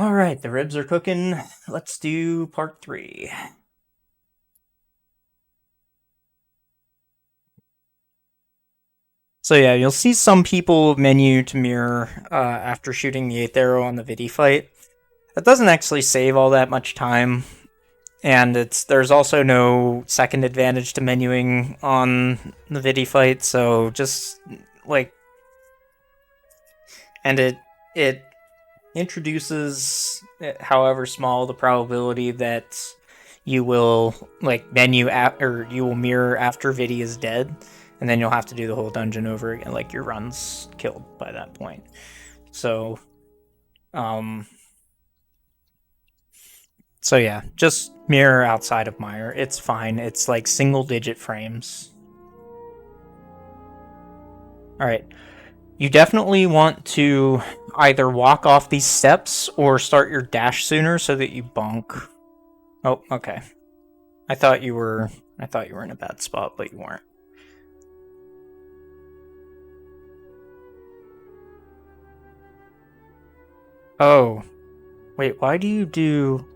Alright, the ribs are cooking. Let's do part 3. So yeah, you'll see some people menu to mirror after shooting the 8th arrow on the Vidi fight. That doesn't actually save all that much time, and there's also no second advantage to menuing on the Vidi fight, so just like and it introduces, however small, the probability that you will or you will mirror after Vidi is dead, and then you'll have to do the whole dungeon over again, like your run's killed by that point. So, um, so yeah, just mirror outside of Mire. It's fine. It's like single-digit frames. All right. You definitely want to either walk off these steps or start your dash sooner so that you bonk. Oh, okay. I thought you were in a bad spot, but you weren't. Oh. Wait, why do you do...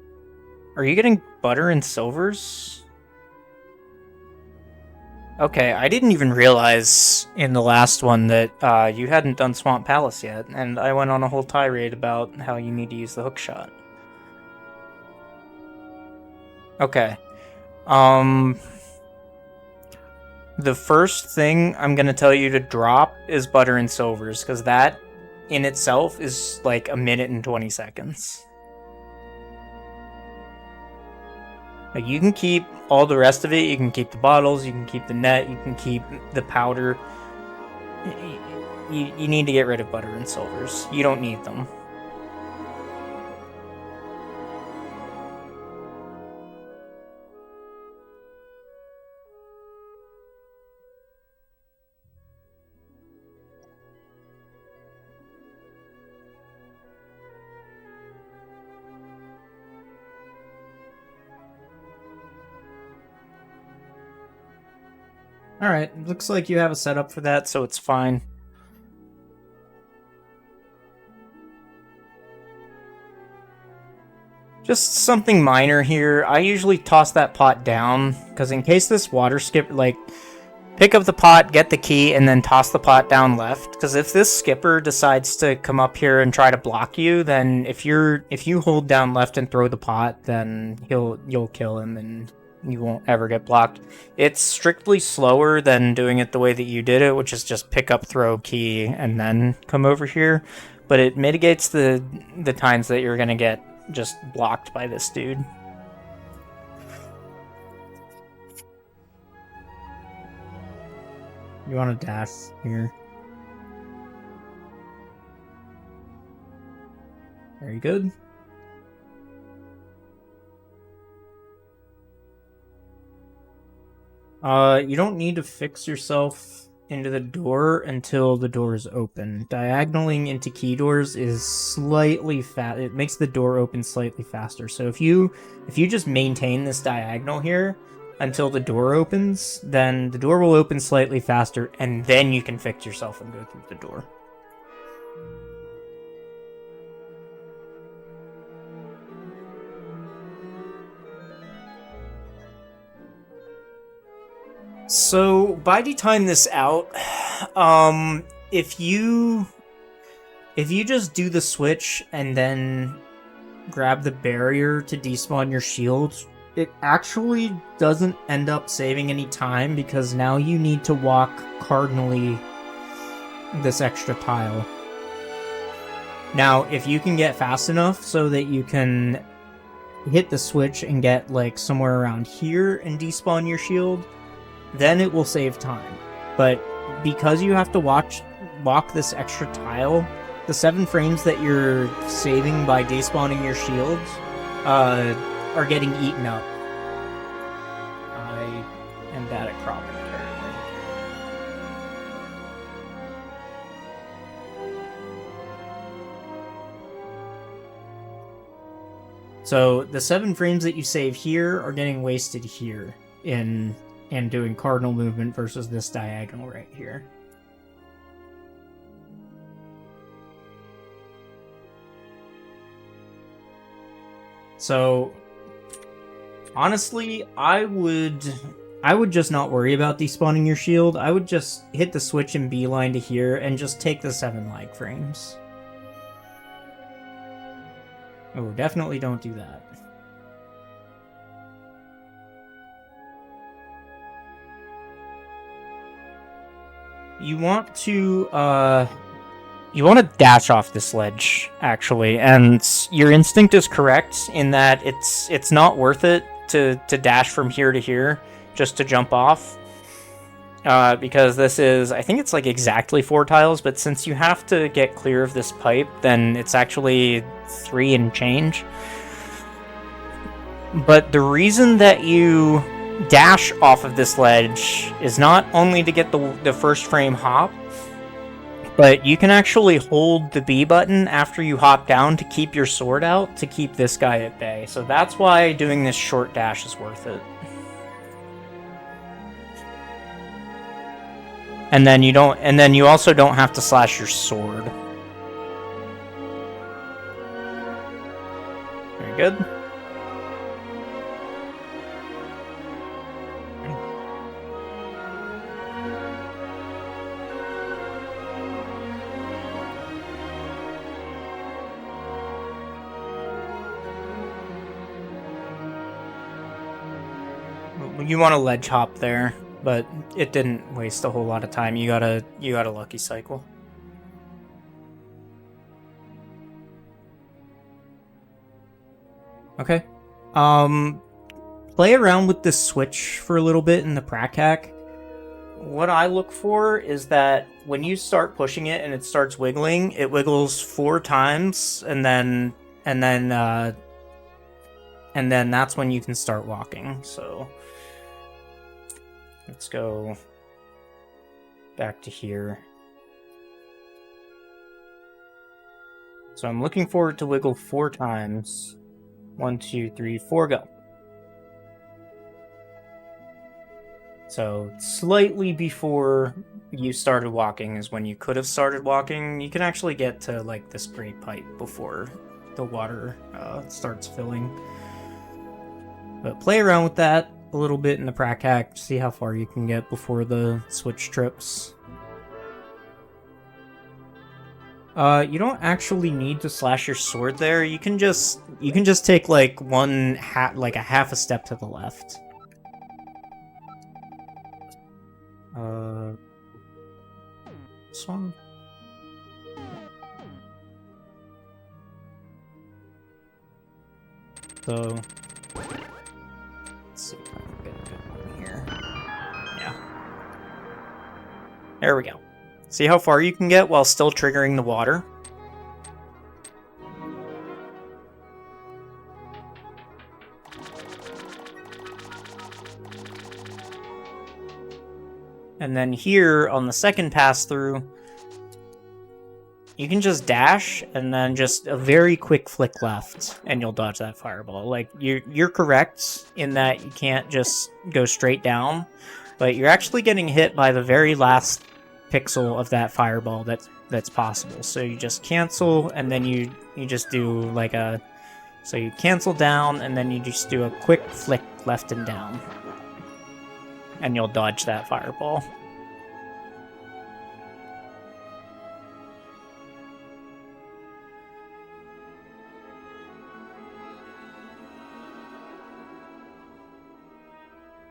Are you getting butter and silvers? Okay, I didn't even realize in the last one that you hadn't done Swamp Palace yet, and I went on a whole tirade about how you need to use the hook shot. Okay. The first thing I'm gonna tell you to drop is butter and silvers, because that in itself is like a minute and 20 seconds. Like, you can keep all the rest of it. You can keep the bottles, you can keep the net, you can keep the powder. You need to get rid of butter and silvers. You don't need them. Alright, looks like you have a setup for that, so it's fine. Just something minor here. I usually toss that pot down, because in case this water skip, pick up the pot, get the key, and then toss the pot down left. Because if this skipper decides to come up here and try to block you, then if you hold down left and throw the pot, then you'll kill him and you won't ever get blocked. It's strictly slower than doing it the way that you did it, which is just pick up, throw, key, and then come over here. But it mitigates the times that you're gonna get just blocked by this dude. You want to dash here? Very good. You don't need to fix yourself into the door until the door is open. Diagonaling into key doors is slightly fast. It makes the door open slightly faster. So if you just maintain this diagonal here until the door opens, then the door will open slightly faster, and then you can fix yourself and go through the door. So, by the time this out, if you just do the switch and then grab the barrier to despawn your shield, it actually doesn't end up saving any time, because now you need to walk cardinally this extra tile. Now, if you can get fast enough so that you can hit the switch and get like somewhere around here and despawn your shield, then it will save time. But because you have to walk this extra tile, the 7 frames that you're saving by despawning your shields are getting eaten up. I am bad at cropping, apparently. So the 7 frames that you save here are getting wasted here in doing cardinal movement versus this diagonal right here. So, honestly, I would just not worry about despawning your shield. I would just hit the switch and beeline to here and just take the 7 lag frames. Oh, definitely don't do that. You want to dash off this ledge, actually, and your instinct is correct in that it's not worth it to dash from here to here just to jump off. Because this is, I think it's like exactly 4 tiles, but since you have to get clear of this pipe, then it's actually 3 and change. But the reason that you dash off of this ledge is not only to get the first frame hop, but you can actually hold the B button after you hop down to keep your sword out to keep this guy at bay. So that's why doing this short dash is worth it. And then you also don't have to slash your sword. Very good. You want to ledge hop there, but it didn't waste a whole lot of time. You got a lucky cycle. Okay. Play around with this switch for a little bit in the prac hack. What I look for is that when you start pushing it and it starts wiggling, it wiggles 4 times, and then that's when you can start walking. So let's go back to here. So I'm looking for it to wiggle 4 times. 1, 2, 3, 4, go. So slightly before you started walking is when you could have started walking. You can actually get to like this great pipe before the water starts filling. But play around with that a little bit in the prac hack to see how far you can get before the switch trips. You don't actually need to slash your sword there. You can just take like a half a step to the left. This one. So let's see if I can get a good one here. Yeah. There we go. See how far you can get while still triggering the water? And then here, on the second pass through, you can just dash, and then just a very quick flick left, and you'll dodge that fireball. Like, you're correct in that you can't just go straight down, but you're actually getting hit by the very last pixel of that fireball that's possible. So you just cancel, and then you just do like a... So you cancel down, and then you just do a quick flick left and down. And you'll dodge that fireball.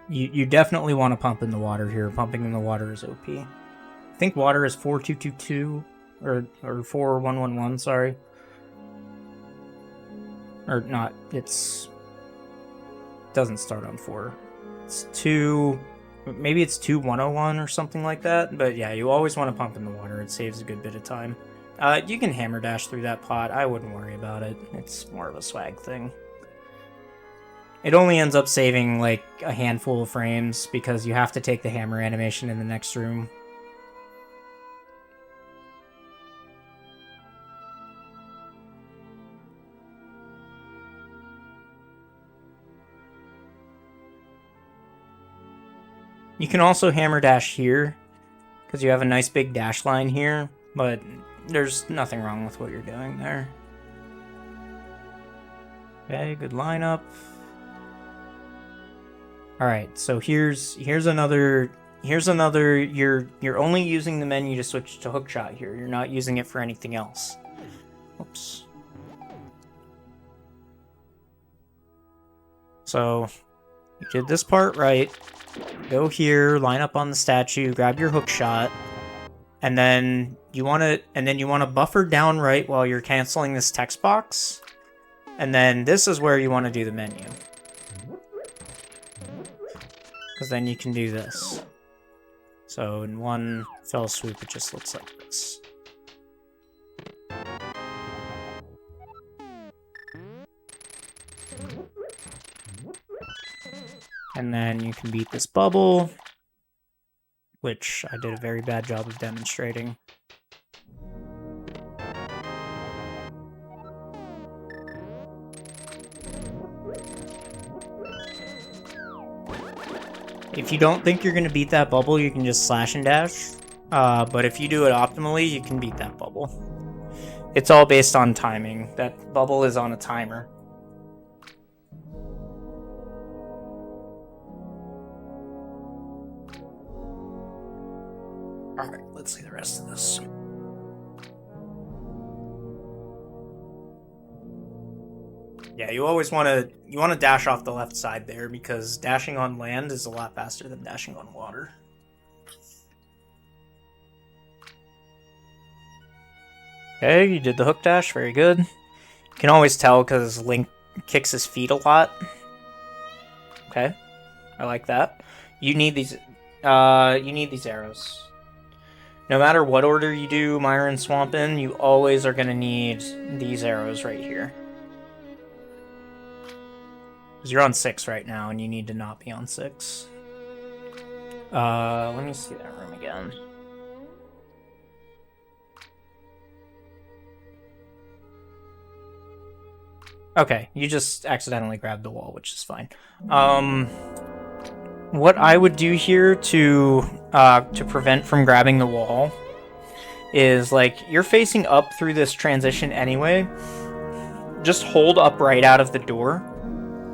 You definitely want to pump in the water here. Pumping in the water is OP. I think water is 4222 or 4111, sorry. Or not, it's... doesn't start on 4. It's 2... Maybe it's 2101 or something like that. But yeah, you always want to pump in the water. It saves a good bit of time. You can hammer dash through that pot. I wouldn't worry about it. It's more of a swag thing. It only ends up saving like a handful of frames because you have to take the hammer animation in the next room. You can also hammer dash here because you have a nice big dash line here, but there's nothing wrong with what you're doing there. Okay, good lineup. Alright, so here's another you're only using the menu to switch to hookshot here. You're not using it for anything else. Oops. So you did this part right. Go here, line up on the statue, grab your hookshot, and then you want to buffer down right while you're canceling this text box. And then this is where you want to do the menu. Because then you can do this. So in one fell swoop, it just looks like this. And then you can beat this bubble, which I did a very bad job of demonstrating. If you don't think you're going to beat that bubble, you can just slash and dash. But if you do it optimally, you can beat that bubble. It's all based on timing. That bubble is on a timer. Alright, let's see the rest of this. Yeah, you always want to dash off the left side there, because dashing on land is a lot faster than dashing on water. Okay, you did the hook dash, very good. You can always tell because Link kicks his feet a lot. Okay, I like that. You need these arrows. No matter what order you do Myron Swamp in, you always are gonna need these arrows right here. Because you're on 6 right now, and you need to not be on 6. Let me see that room again. Okay, you just accidentally grabbed the wall, which is fine. What I would do here to prevent from grabbing the wall is, like, you're facing up through this transition anyway. Just hold up right out of the door.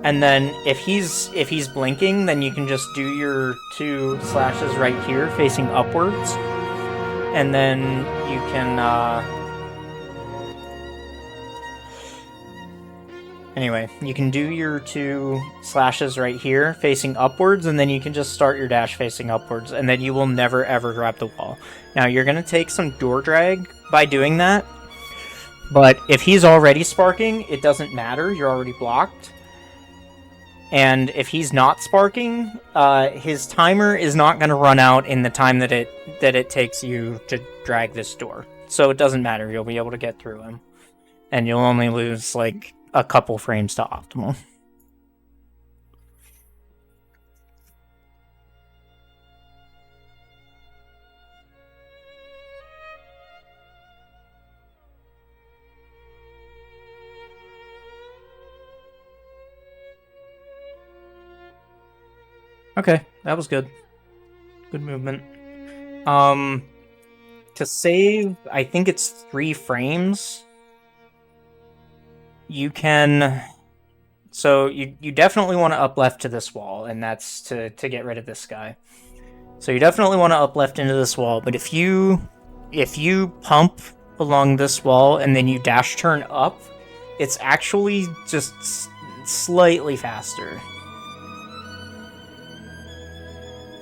And then if he's blinking, then you can just do your 2 slashes right here facing upwards. And then you can anyway, you can do your 2 slashes right here facing upwards, and then you can just start your dash facing upwards, and then you will never ever grab the wall. Now you're gonna take some door drag by doing that, but if he's already sparking, it doesn't matter, you're already blocked. And if he's not sparking, his timer is not going to run out in the time that it takes you to drag this door. So it doesn't matter. You'll be able to get through him. And you'll only lose, like, a couple frames to optimal. Okay, that was good. Good movement. To save, I think it's 3 frames. You can... So you definitely want to up left to this wall, and that's to get rid of this guy. So you definitely want to up left into this wall, but if you pump along this wall and then you dash turn up, it's actually just slightly faster.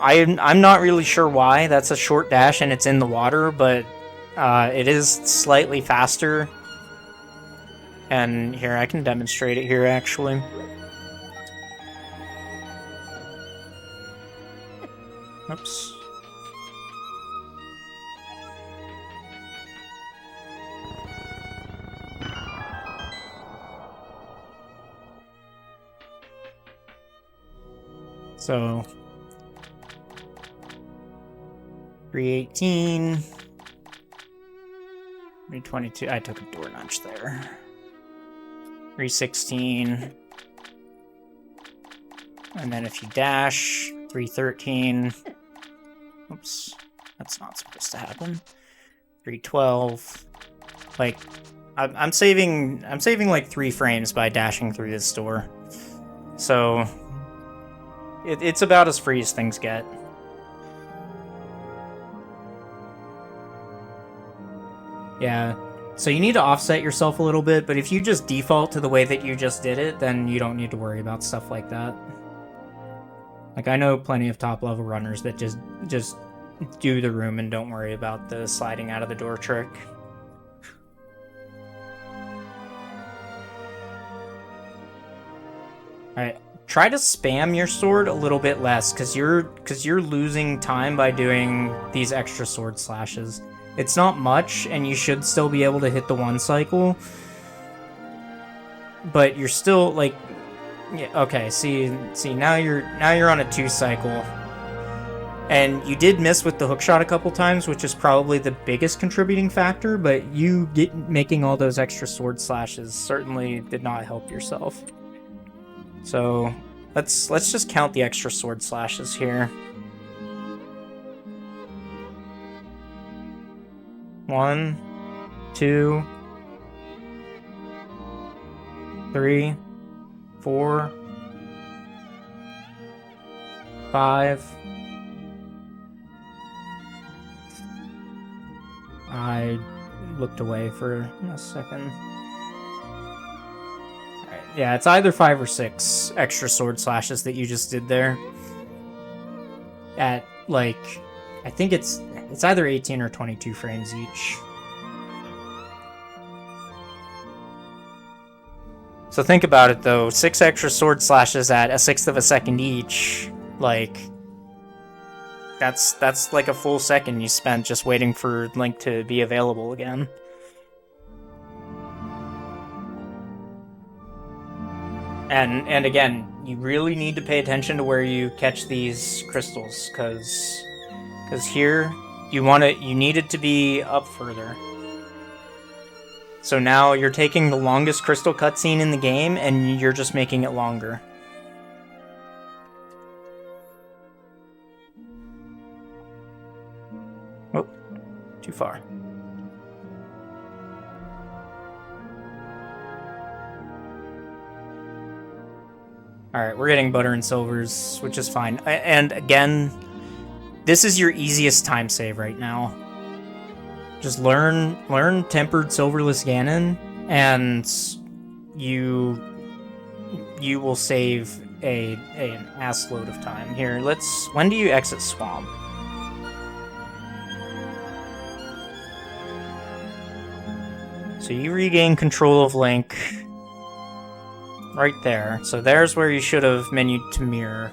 I'm not really sure why. That's a short dash and it's in the water, but it is slightly faster. And here, I can demonstrate it here, actually. Oops. So... 318... 322, I took a door notch there. 316. And then if you dash, 313. Oops, that's not supposed to happen. 312. Like, I'm saving like 3 frames by dashing through this door. So it's about as free as things get. Yeah. So you need to offset yourself a little bit, but if you just default to the way that you just did it, then you don't need to worry about stuff like that. Like, I know plenty of top-level runners that just do the room and don't worry about the sliding out of the door trick. Alright, try to spam your sword a little bit less, because you're losing time by doing these extra sword slashes. It's not much, and you should still be able to hit the 1 cycle. But you're still, like... Yeah, okay, see, now you're on a 2 cycle. And you did miss with the hookshot a couple times, which is probably the biggest contributing factor, but you making all those extra sword slashes certainly did not help yourself. So, let's just count the extra sword slashes here. 1, 2, 3, 4, 5. I looked away for a second. Alright, yeah, it's either 5 or 6 extra sword slashes that you just did there. At, like, I think it's either 18 or 22 frames each. So think about it though, 6 extra sword slashes at 1/6 of a second each, like, that's like a full second you spent just waiting for Link to be available again. And again, you really need to pay attention to where you catch these crystals, because here you need it to be up further. So now you're taking the longest crystal cutscene in the game, and you're just making it longer. Oh, too far. Alright, we're getting butter and silvers, which is fine. And again, this is your easiest time save right now. Just learn Tempered Silverless Ganon, and you will save an ass load of time. Here, when do you exit Swamp? So you regain control of Link right there. So there's where you should have menued to mirror.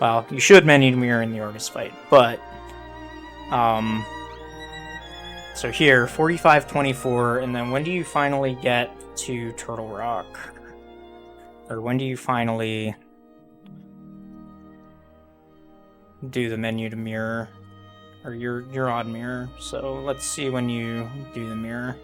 Well, you should menu to mirror in the Orgus fight, but so here, 45-24, and then when do you finally get to Turtle Rock? Or when do you finally do the menu to mirror? Or you're on mirror, so let's see when you do the mirror.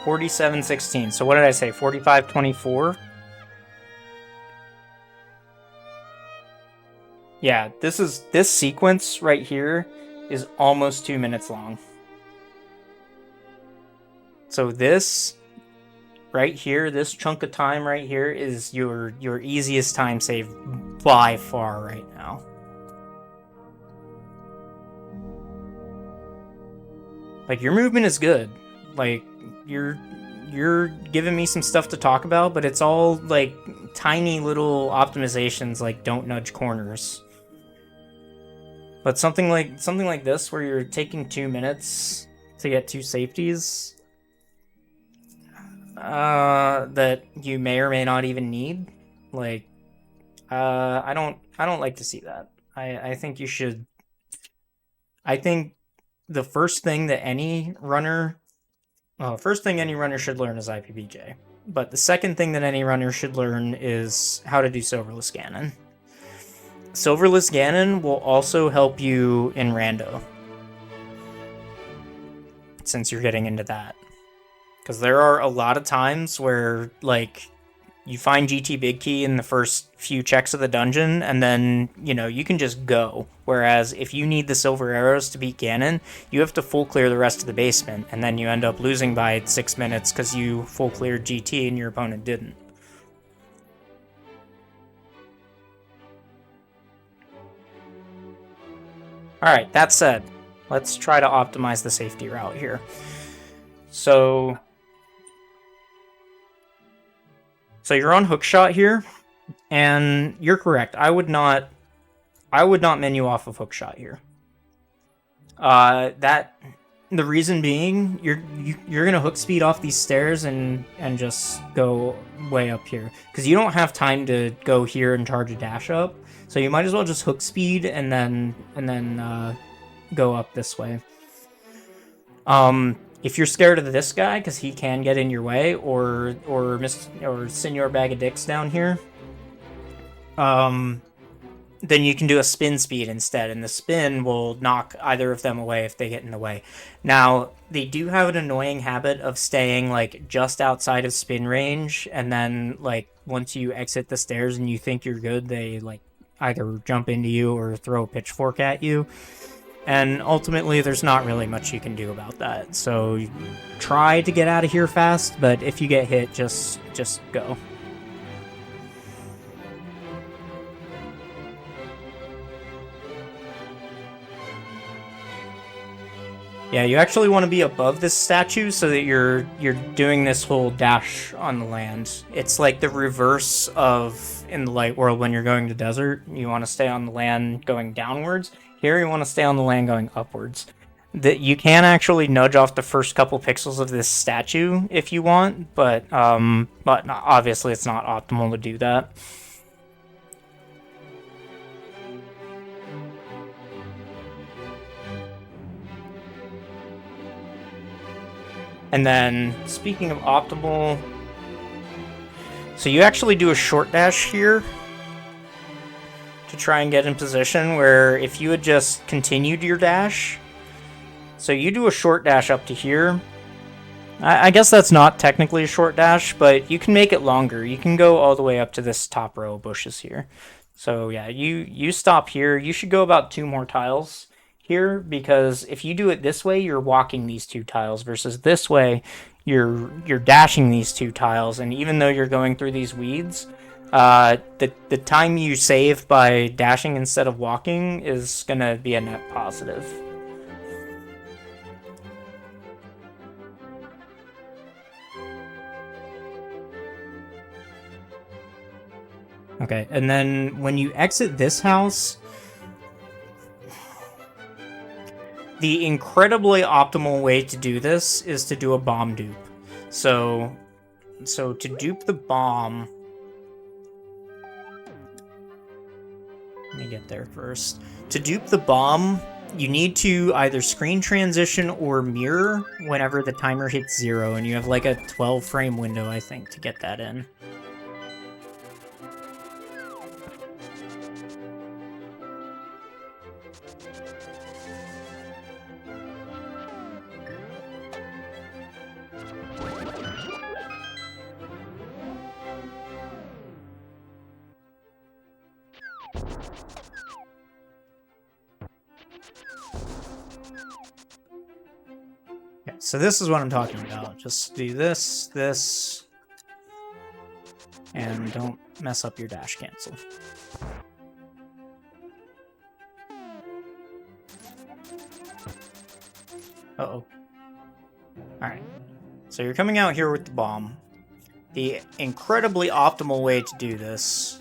$47.16. So what did I say? 45.24? Yeah, this sequence right here is almost 2 minutes long. So this right here, this chunk of time right here is your easiest time save by far right now. Like, your movement is good. Like, you're giving me some stuff to talk about, but it's all like tiny little optimizations, like don't nudge corners. But something like this, where you're taking 2 minutes to get 2 safeties, that you may or may not even need, like, I don't like to see that. I think you should. I think the first thing any runner should learn is IPBJ. But the second thing that any runner should learn is how to do Silverless Ganon. Silverless Ganon will also help you in Rando, since you're getting into that. Because there are a lot of times where, like, you find GT Big Key in the first few checks of the dungeon, and then, you know, you can just go. Whereas if you need the silver arrows to beat Ganon, you have to full clear the rest of the basement, and then you end up losing by 6 minutes because you full cleared GT and your opponent didn't. Alright, that said, let's try to optimize the safety route here. So you're on hookshot here, and you're correct. I would not menu off of hookshot here. The reason being, you're gonna hook speed off these stairs and just go way up here because you don't have time to go here and charge a dash up. So you might as well just hook speed and then go up this way. If you're scared of this guy because he can get in your way, or Senor Bag of Dicks down here, then you can do a spin speed instead, and the spin will knock either of them away if they get in the way. Now, they do have an annoying habit of staying, like, just outside of spin range, and then, like, once you exit the stairs and you think you're good, they, like, either jump into you or throw a pitchfork at you. And ultimately, there's not really much you can do about that. So, you try to get out of here fast, but if you get hit, just go. Yeah, you actually want to be above this statue so that you're doing this whole dash on the land. It's like the reverse of in the light world when you're going to desert. You want to stay on the land going downwards. Here you want to stay on the land going upwards. That you can actually nudge off the first couple pixels of this statue if you want, but obviously it's not optimal to do that. And then, speaking of optimal, so you actually do a short dash here to try and get in position, where if you had just continued your dash, so you do a short dash up to here. I guess that's not technically a short dash, but you can make it longer. You can go all the way up to this top row of bushes here. So yeah, you stop here. You should go about 2 more tiles here, because if you do it this way, you're walking these 2 tiles, versus this way, you're dashing these 2 tiles, and even though you're going through these weeds, the time you save by dashing instead of walking is gonna be a net positive. Okay, and then when you exit this house, the incredibly optimal way to do this is to do a bomb dupe. So to dupe the bomb, let me get there first. To dupe the bomb, you need to either screen transition or mirror whenever the timer hits 0, and you have like a 12 frame window, I think, to get that in. So this is what I'm talking about. Just do this, and don't mess up your dash cancel. Uh-oh. Alright. So you're coming out here with the bomb. The incredibly optimal way to do this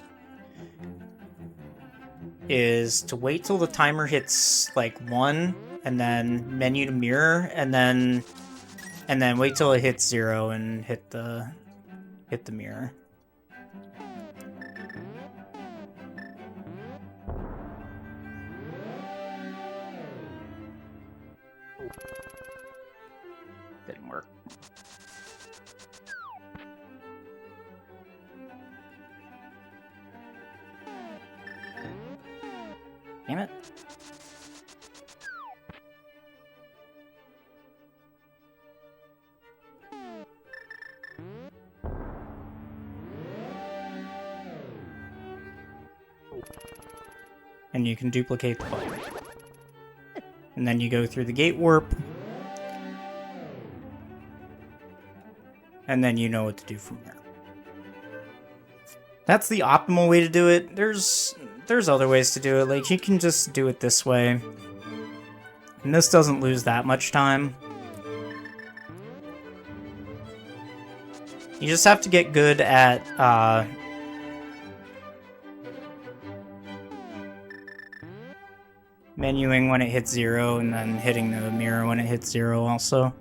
is to wait till the timer hits, like, 1, and then menu to mirror, and then wait till it hits 0 and hit the mirror. Didn't work. and you can duplicate the button. And then you go through the gate warp, and then you know what to do from there. That's the optimal way to do it. There's other ways to do it, like you can just do it this way. And this doesn't lose that much time. You just have to get good at, menuing when it hits 0, and then hitting the mirror when it hits 0 also.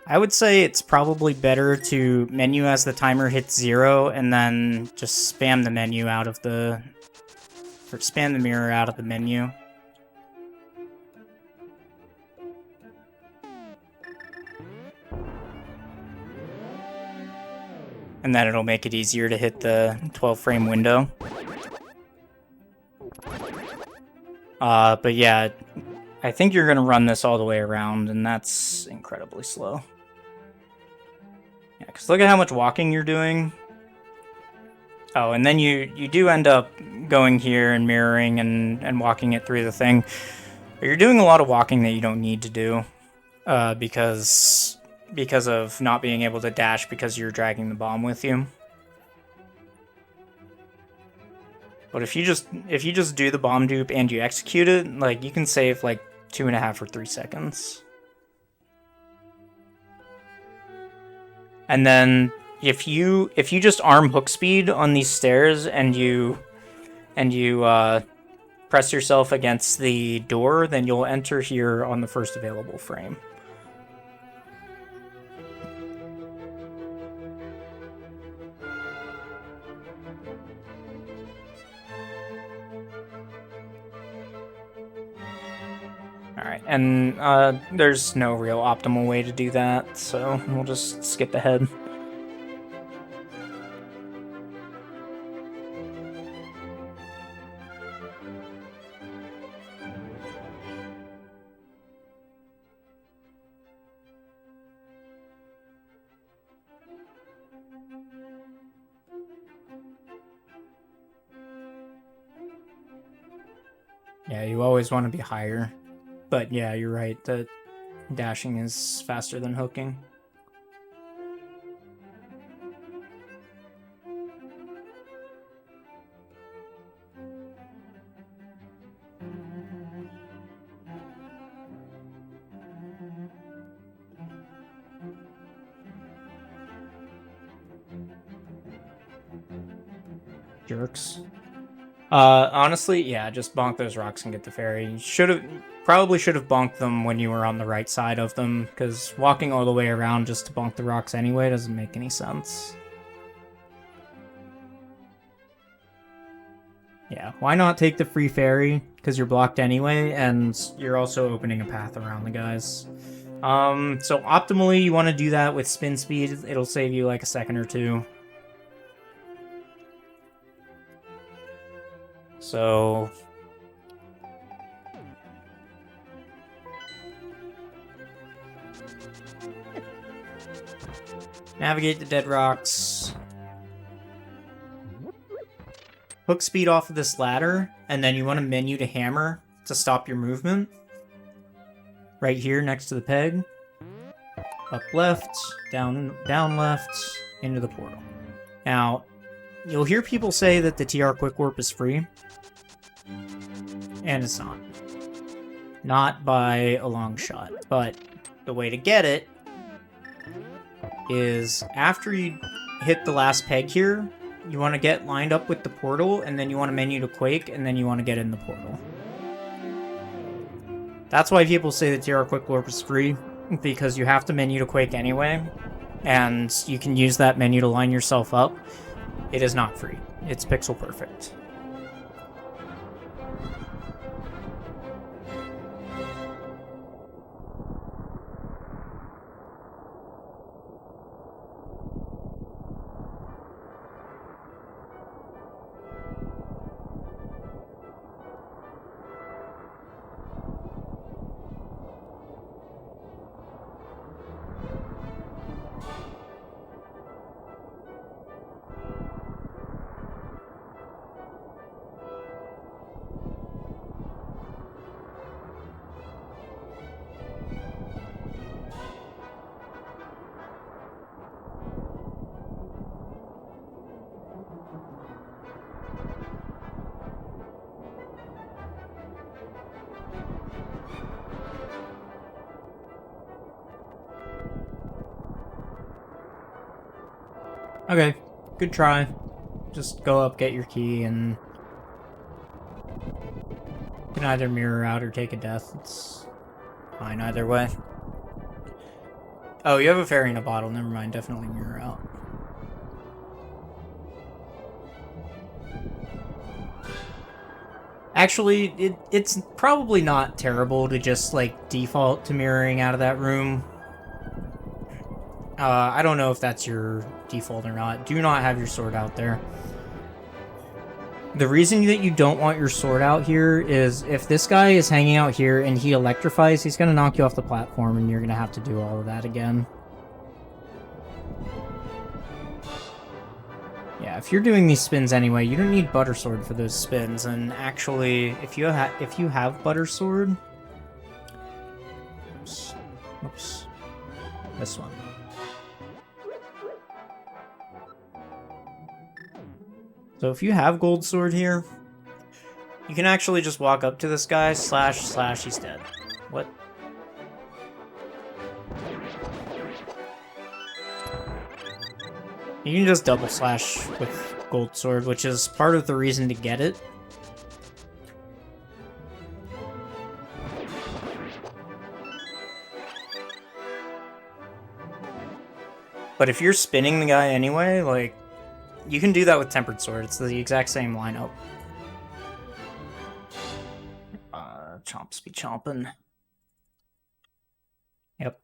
I would say it's probably better to menu as the timer hits 0, and then just spam the menu out of the... or spam the mirror out of the menu. And then it'll make it easier to hit the 12-frame window. But yeah, I think you're going to run this all the way around, and that's incredibly slow. Yeah, because look at how much walking you're doing. Oh, and then you do end up going here and mirroring and walking it through the thing. But you're doing a lot of walking that you don't need to do, because of not being able to dash because you're dragging the bomb with you. But if you just do the bomb dupe and you execute it, like you can save like 2.5 or 3 seconds. And then if you just arm hook speed on these stairs and you press yourself against the door, then you'll enter here on the first available frame. Alright, and there's no real optimal way to do that, so we'll just skip ahead. Yeah, you always want to be higher. But yeah, you're right, that dashing is faster than hooking. Jerks. Honestly, yeah, just bonk those rocks and get the fairy. You probably should have bonked them when you were on the right side of them, because walking all the way around just to bonk the rocks anyway doesn't make any sense. Yeah, why not take the free fairy? Because you're blocked anyway, and you're also opening a path around the guys. So optimally, you want to do that with spin speed. It'll save you like a second or two. So navigate the dead rocks. Hook speed off of this ladder, and then you want to menu to hammer to stop your movement. Right here next to the peg. Up left, down left, into the portal. Now, you'll hear people say that the TR Quick Warp is free. And it's not. Not by a long shot. But the way to get it is after you hit the last peg here, you want to get lined up with the portal, and then you want to menu to Quake, and then you want to get in the portal. That's why people say the TR Quick Warp is free, because you have to menu to Quake anyway, and you can use that menu to line yourself up. It is not free. It's pixel perfect. Okay, good try. Just go up, get your key, and you can either mirror out or take a death. It's fine either way. Oh, you have a fairy in a bottle. Never mind. Definitely mirror out. Actually, it's probably not terrible to just, like, default to mirroring out of that room. I don't know if that's your default or not. Do not have your sword out there. The reason that you don't want your sword out here is if this guy is hanging out here and he electrifies, he's going to knock you off the platform and you're going to have to do all of that again. Yeah, if you're doing these spins anyway, you don't need Butter Sword for those spins. And actually, if you have Butter Sword... Oops. This one. So if you have Gold Sword here, you can actually just walk up to this guy, slash, he's dead. What? You can just double slash with Gold Sword, which is part of the reason to get it. But if you're spinning the guy anyway, like, you can do that with Tempered Sword. It's the exact same lineup. Chomps be chomping. Yep.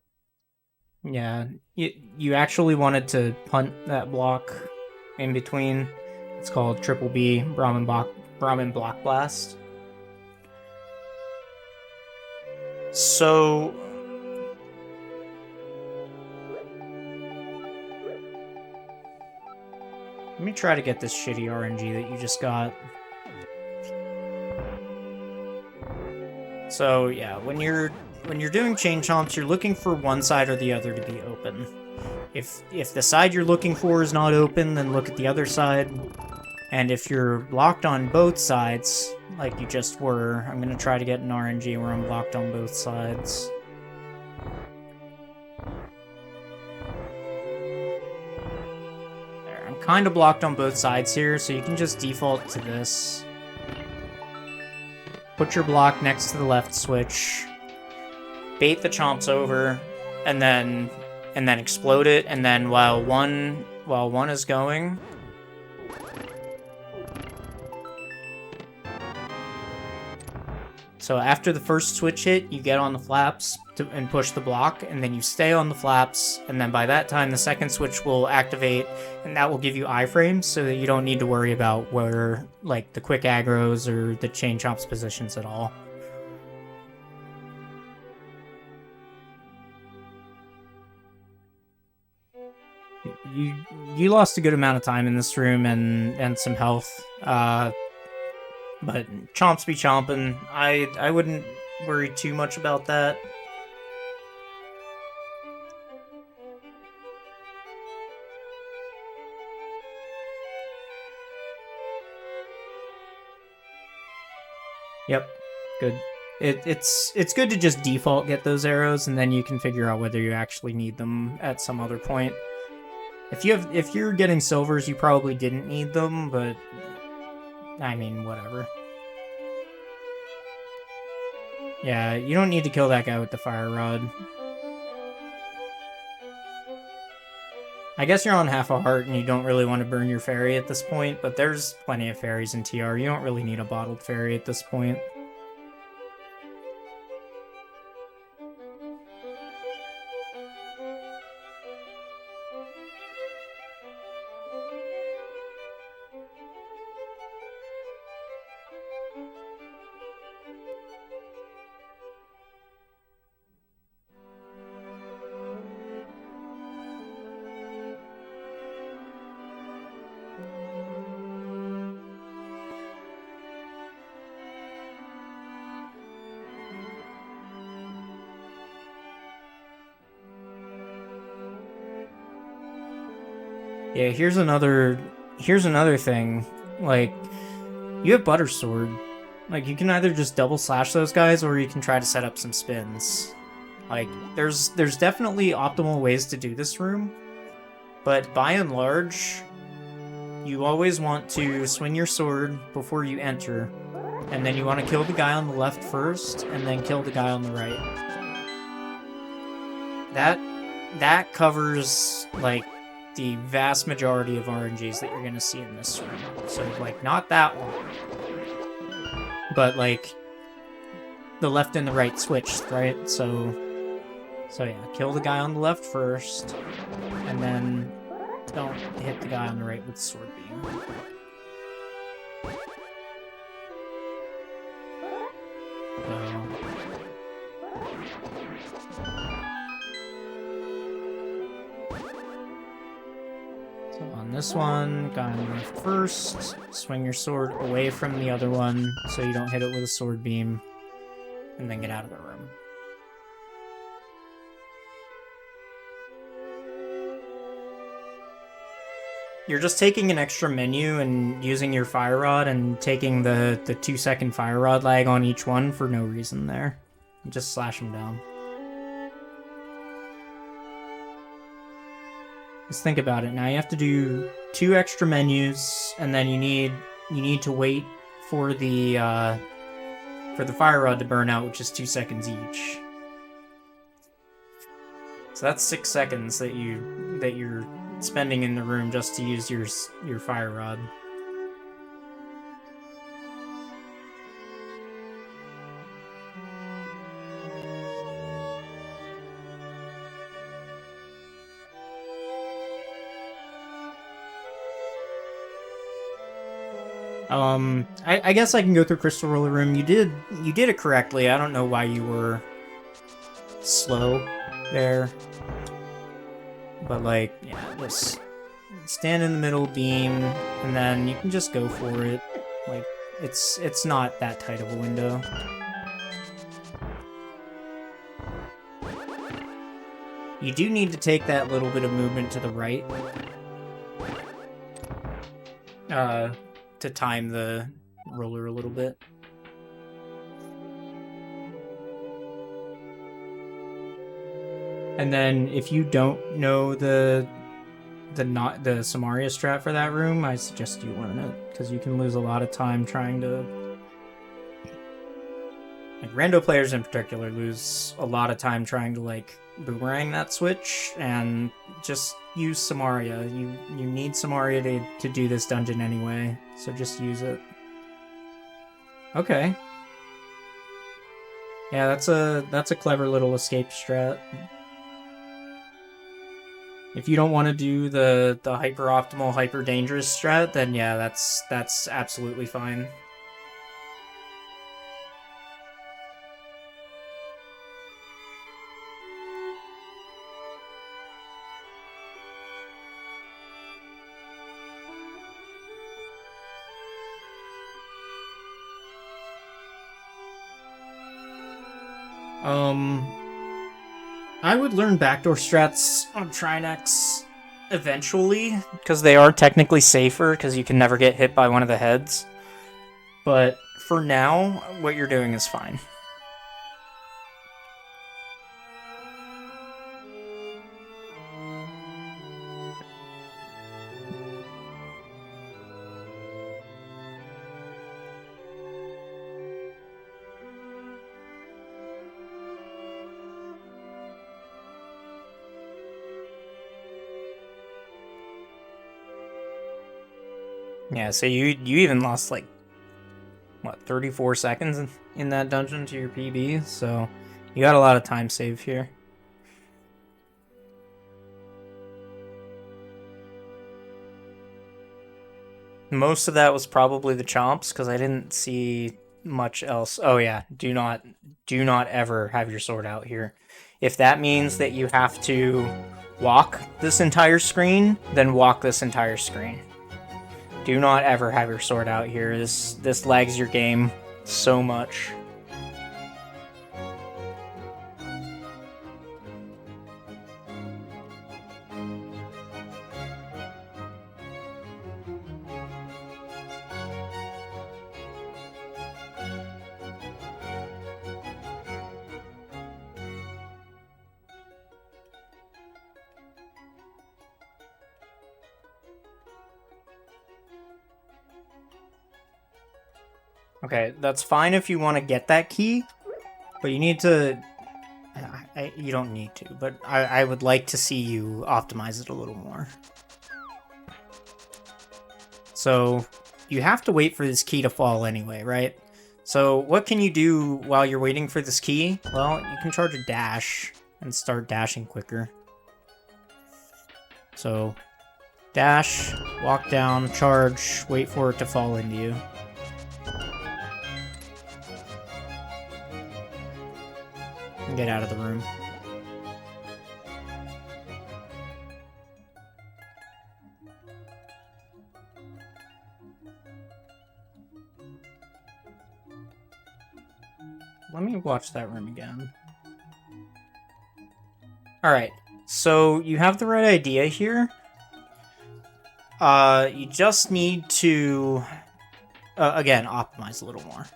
Yeah, you actually wanted to punt that block in between. It's called Triple B, Brahmin Block Blast. So... let me try to get this shitty RNG that you just got. So yeah, when you're doing chain chomps, you're looking for one side or the other to be open. If the side you're looking for is not open, then look at the other side. And if you're locked on both sides, like you just were, I'm gonna try to get an RNG where I'm locked on both sides. Kind of blocked on both sides here, so you can just default to this. Put your block next to the left switch, bait the chomps over, and then explode it, and then while one is going, so after the first switch hit, you get on the flaps and push the block, and then you stay on the flaps, and then by that time the second switch will activate, and that will give you iframes so that you don't need to worry about where, like, the quick aggros or the chain chomps positions at all. You lost a good amount of time in this room and some health, but chomps be chomping. I wouldn't worry too much about that. Yep, good. It's good to just default get those arrows, and then you can figure out whether you actually need them at some other point. If you're getting silvers, you probably didn't need them, but I mean, whatever. Yeah, you don't need to kill that guy with the fire rod. I guess you're on half a heart and you don't really want to burn your fairy at this point, but there's plenty of fairies in TR. You don't really need a bottled fairy at this point. Yeah, here's another thing. Like, you have Butter Sword. Like, you can either just double slash those guys, or you can try to set up some spins. Like, there's definitely optimal ways to do this room. but by and large, you always want to swing your sword before you enter, and then you want to kill the guy on the left first, and then kill the guy on the right. That covers, like, the vast majority of RNGs that you're gonna see in this room. So, like, not that one, but, like, the left and the right switched, right? So yeah, kill the guy on the left first, and then don't hit the guy on the right with the sword beam. So on this one, guy on the left first, swing your sword away from the other one so you don't hit it with a sword beam, and then get out of the room. You're just taking an extra menu and using your fire rod and taking the 2-second fire rod lag on each one for no reason there. You just slash them down. Just think about it. Now you have to do 2 extra menus, and then you need to wait for the fire rod to burn out, which is 2 seconds each. So that's 6 seconds that you're spending in the room just to use your fire rod. I guess I can go through Crystal Roller Room. You did it correctly. I don't know why you were slow there. But, like, yeah, just stand in the middle beam, and then you can just go for it. Like, it's not that tight of a window. You do need to take that little bit of movement to the right. To time the roller a little bit. And then if you don't know the Samaria strat for that room, I suggest you learn it, because you can lose a lot of time trying to, like, rando players in particular lose a lot of time trying to, like, boomerang that switch, and just use Samaria. You need Samaria to do this dungeon anyway, so just use it. Okay. Yeah, that's a clever little escape strat. If you don't want to do the hyper optimal, hyper dangerous strat, then yeah, that's absolutely fine. I would learn backdoor strats on Trinex eventually, because they are technically safer, because you can never get hit by one of the heads. But for now, what you're doing is fine. Yeah, so you even lost, like, what, 34 seconds in that dungeon to your PB, so you got a lot of time saved here. Most of that was probably the chomps, because I didn't see much else. Oh yeah, do not ever have your sword out here. If that means that you have to walk this entire screen, then walk this entire screen. Do not ever have your sword out here. This lags your game so much. Okay, that's fine if you want to get that key, but you need to... you don't need to, but I would like to see you optimize it a little more. So, you have to wait for this key to fall anyway, right? So, what can you do while you're waiting for this key? Well, you can charge a dash and start dashing quicker. So, dash, walk down, charge, wait for it to fall into you. And get out of the room. Let me watch that room again. Alright, so you have the right idea here. You just need to, again, optimize a little more.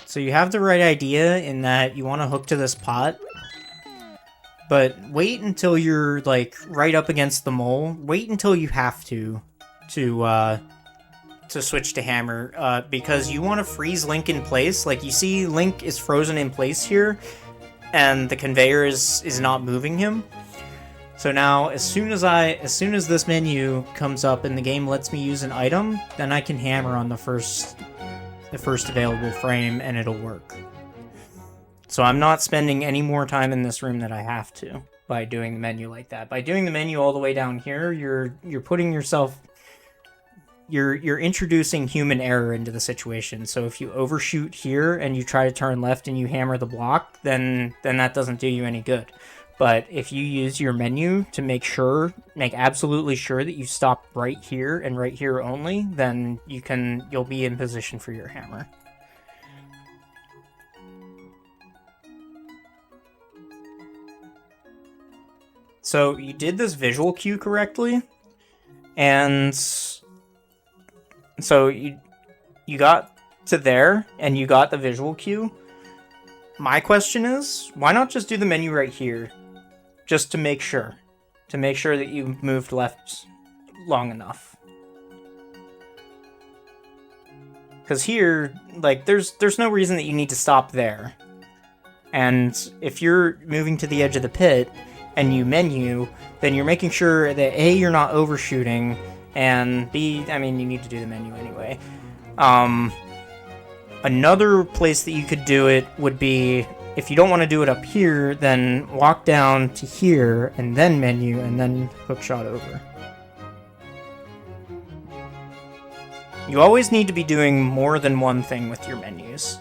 So you have the right idea in that you want to hook to this pot, but wait until you're, like, right up against the mole. Wait until you have to switch to hammer, because you want to freeze Link in place. Like, you see Link is frozen in place here, and the conveyor is not moving him. So now, as soon as this menu comes up and the game lets me use an item, then I can hammer on the first available frame, and it'll work. So I'm not spending any more time in this room than I have to by doing the menu like that. By doing the menu all the way down here, you're putting yourself... You're introducing human error into the situation. So if you overshoot here and you try to turn left and you hammer the block, then that doesn't do you any good. But if you use your menu to make absolutely sure that you stop right here and right here only, then you'll be in position for your hammer. So you did this visual cue correctly, and so you got to there, and you got the visual cue. My question is, why not just do the menu right here? Just to make sure. To make sure that you moved left long enough. Because here, like, there's no reason that you need to stop there. And if you're moving to the edge of the pit, and you menu, then you're making sure that A, you're not overshooting, and B, I mean, you need to do the menu anyway. Another place that you could do it would be, if you don't want to do it up here, then walk down to here, and then menu, and then hookshot over. You always need to be doing more than one thing with your menus.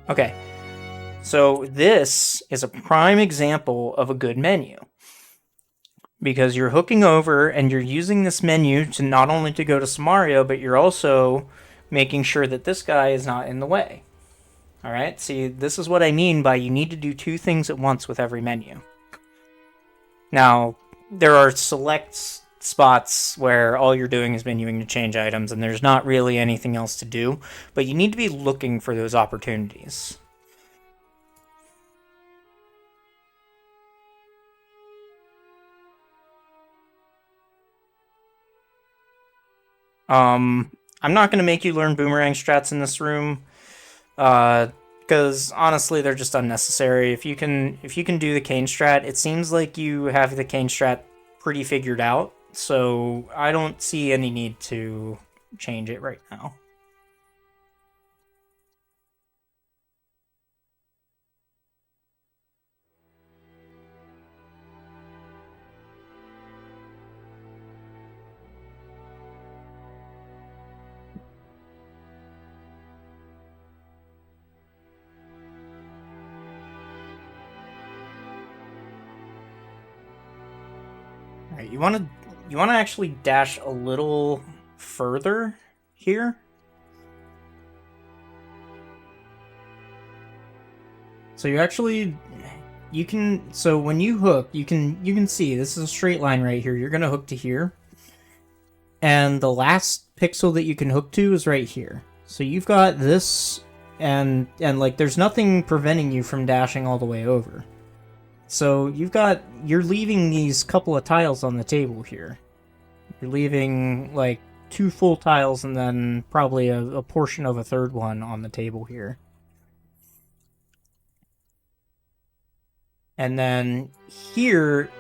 Okay, so this is a prime example of a good menu. Because you're hooking over and you're using this menu to not only to go to Samario, but you're also making sure that this guy is not in the way. Alright, see, this is what I mean by you need to do two things at once with every menu. Now, there are select spots where all you're doing is menuing to change items and there's not really anything else to do, but you need to be looking for those opportunities. I'm not going to make you learn boomerang strats in this room, because honestly they're just unnecessary. If you can do the cane strat, it seems like you have the cane strat pretty figured out, so I don't see any need to change it right now. Alright, you want to actually dash a little further here. So so when you hook, you can see this is a straight line right here. You're going to hook to here. And the last pixel that you can hook to is right here. So you've got this and like there's nothing preventing you from dashing all the way over. So you're leaving these couple of tiles on the table here. You're leaving, like, 2 full tiles and then probably a portion of a third one on the table here. And then here,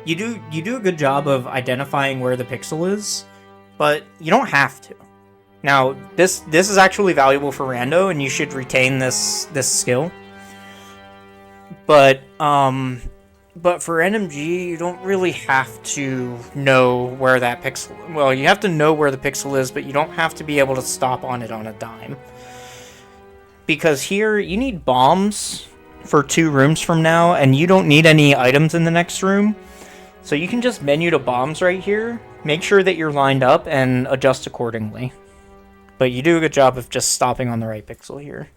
you do a good job of identifying where the pixel is, but you don't have to. Now, this is actually valuable for rando, and you should retain this skill. But for NMG, you don't really have to know where that pixel... Well, you have to know where the pixel is, but you don't have to be able to stop on it on a dime. Because here, you need bombs for 2 rooms from now, and you don't need any items in the next room. So you can just menu to bombs right here, make sure that you're lined up, and adjust accordingly. But you do a good job of just stopping on the right pixel here.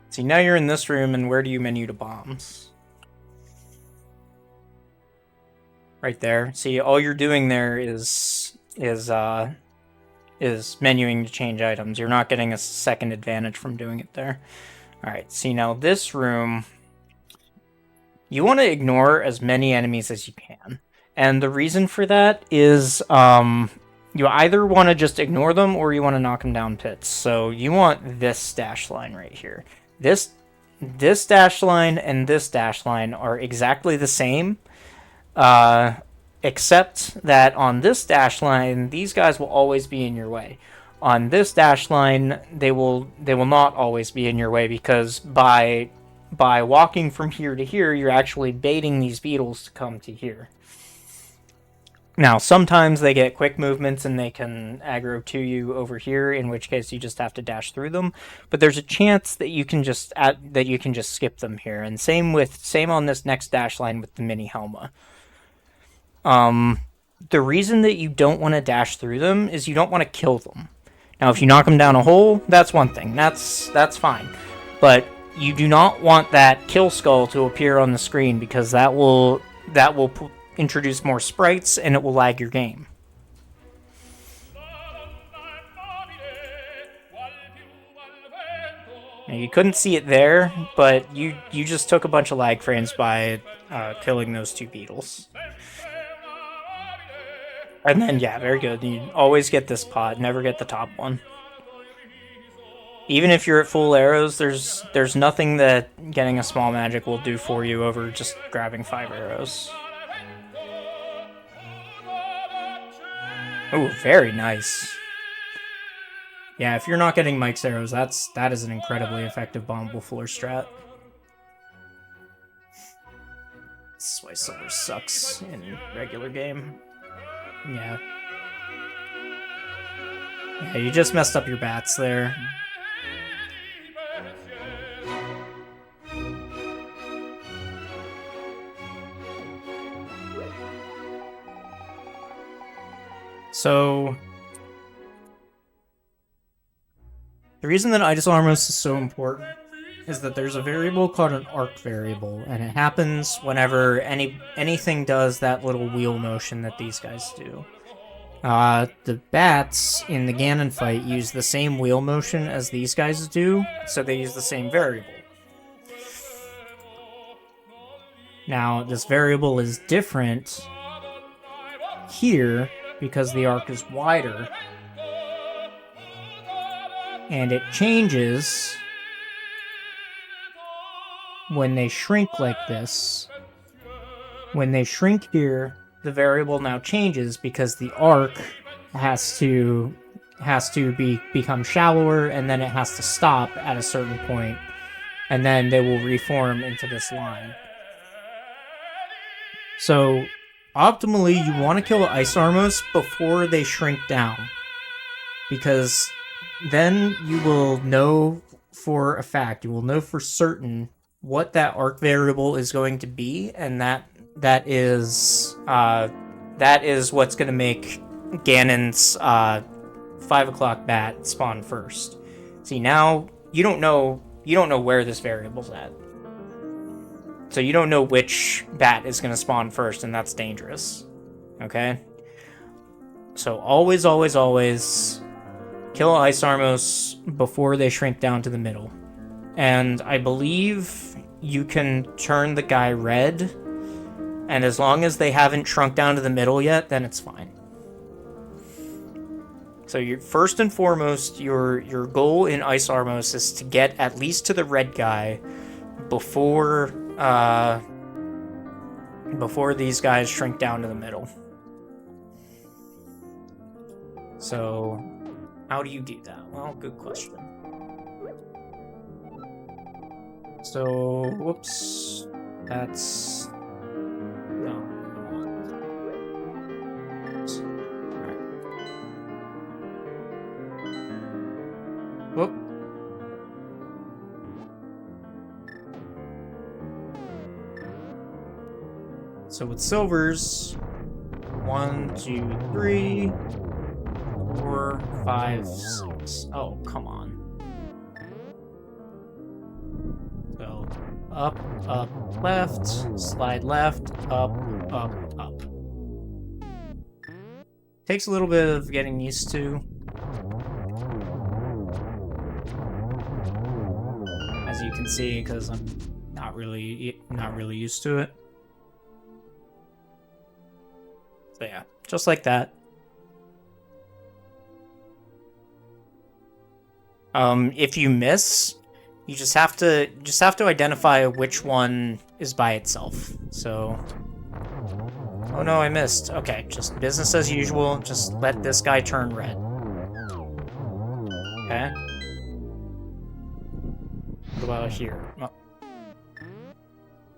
See, now you're in this room, and where do you menu to bombs? Right there. See, all you're doing there is menuing to change items. You're not getting a second advantage from doing it there. Alright, see, now this room, you want to ignore as many enemies as you can. And the reason for that is you either want to just ignore them or you want to knock them down pits. So you want this dash line right here. This dash line and this dash line are exactly the same, except that on this dash line, these guys will always be in your way. On this dash line, they will not always be in your way, because by walking from here to here, you're actually baiting these beetles to come to here. Now, sometimes they get quick movements and they can aggro to you over here, in which case you just have to dash through them. But there's a chance that you can just skip them here. And same on this next dash line with the mini Helma. The reason that you don't want to dash through them is you don't want to kill them. Now, if you knock them down a hole, that's one thing. That's fine. But you do not want that kill skull to appear on the screen, because that will introduce more sprites and it will lag your game. Now, you couldn't see it there, but you just took a bunch of lag frames by killing those 2 beetles. And then, yeah, very good. You always get this pot, never get the top one. Even if you're at full arrows, there's nothing that getting a small magic will do for you over just grabbing 5 arrows. Oh, very nice. Yeah, if you're not getting Mike's arrows, that is an incredibly effective bombable floor strat. This is why silver sucks in regular game. Yeah. Yeah, you just messed up your bats there. So, the reason that Itis Armos is so important is that there's a variable called an arc variable, and it happens whenever anything does that little wheel motion that these guys do. The bats in the Ganon fight use the same wheel motion as these guys do, so they use the same variable. Now, this variable is different here because the arc is wider, and it changes when they shrink like this. When they shrink here, the variable now changes because the arc has to become shallower, and then it has to stop at a certain point, and then they will reform into this line. So, optimally, you want to kill Ice Armos before they shrink down, because then you will know for a fact, you will know for certain what that arc variable is going to be, and that is what's going to make Ganon's 5 o'clock bat spawn first. See, now you don't know where this variable's at, so you don't know which bat is going to spawn first, and that's dangerous. Okay, so always kill Ice Armos before they shrink down to the middle. And I believe you can turn the guy red, and as long as they haven't shrunk down to the middle yet, then it's fine. So first and foremost, your goal in Ice Armos is to get at least to the red guy before these guys shrink down to the middle. So how do you do that? Well, good question. So, whoops, that's no. Right. Whoop. So with silvers, 1, 2, 3, 4, 5, 6. Oh, come on. So up, left, slide left, up, up. Takes a little bit of getting used to. As you can see, because I'm not really used to it. So yeah, just like that. If you miss, you just have to identify which one is by itself. So, oh no, I missed. Okay, just business as usual. Just let this guy turn red. Okay. What about here? Oh.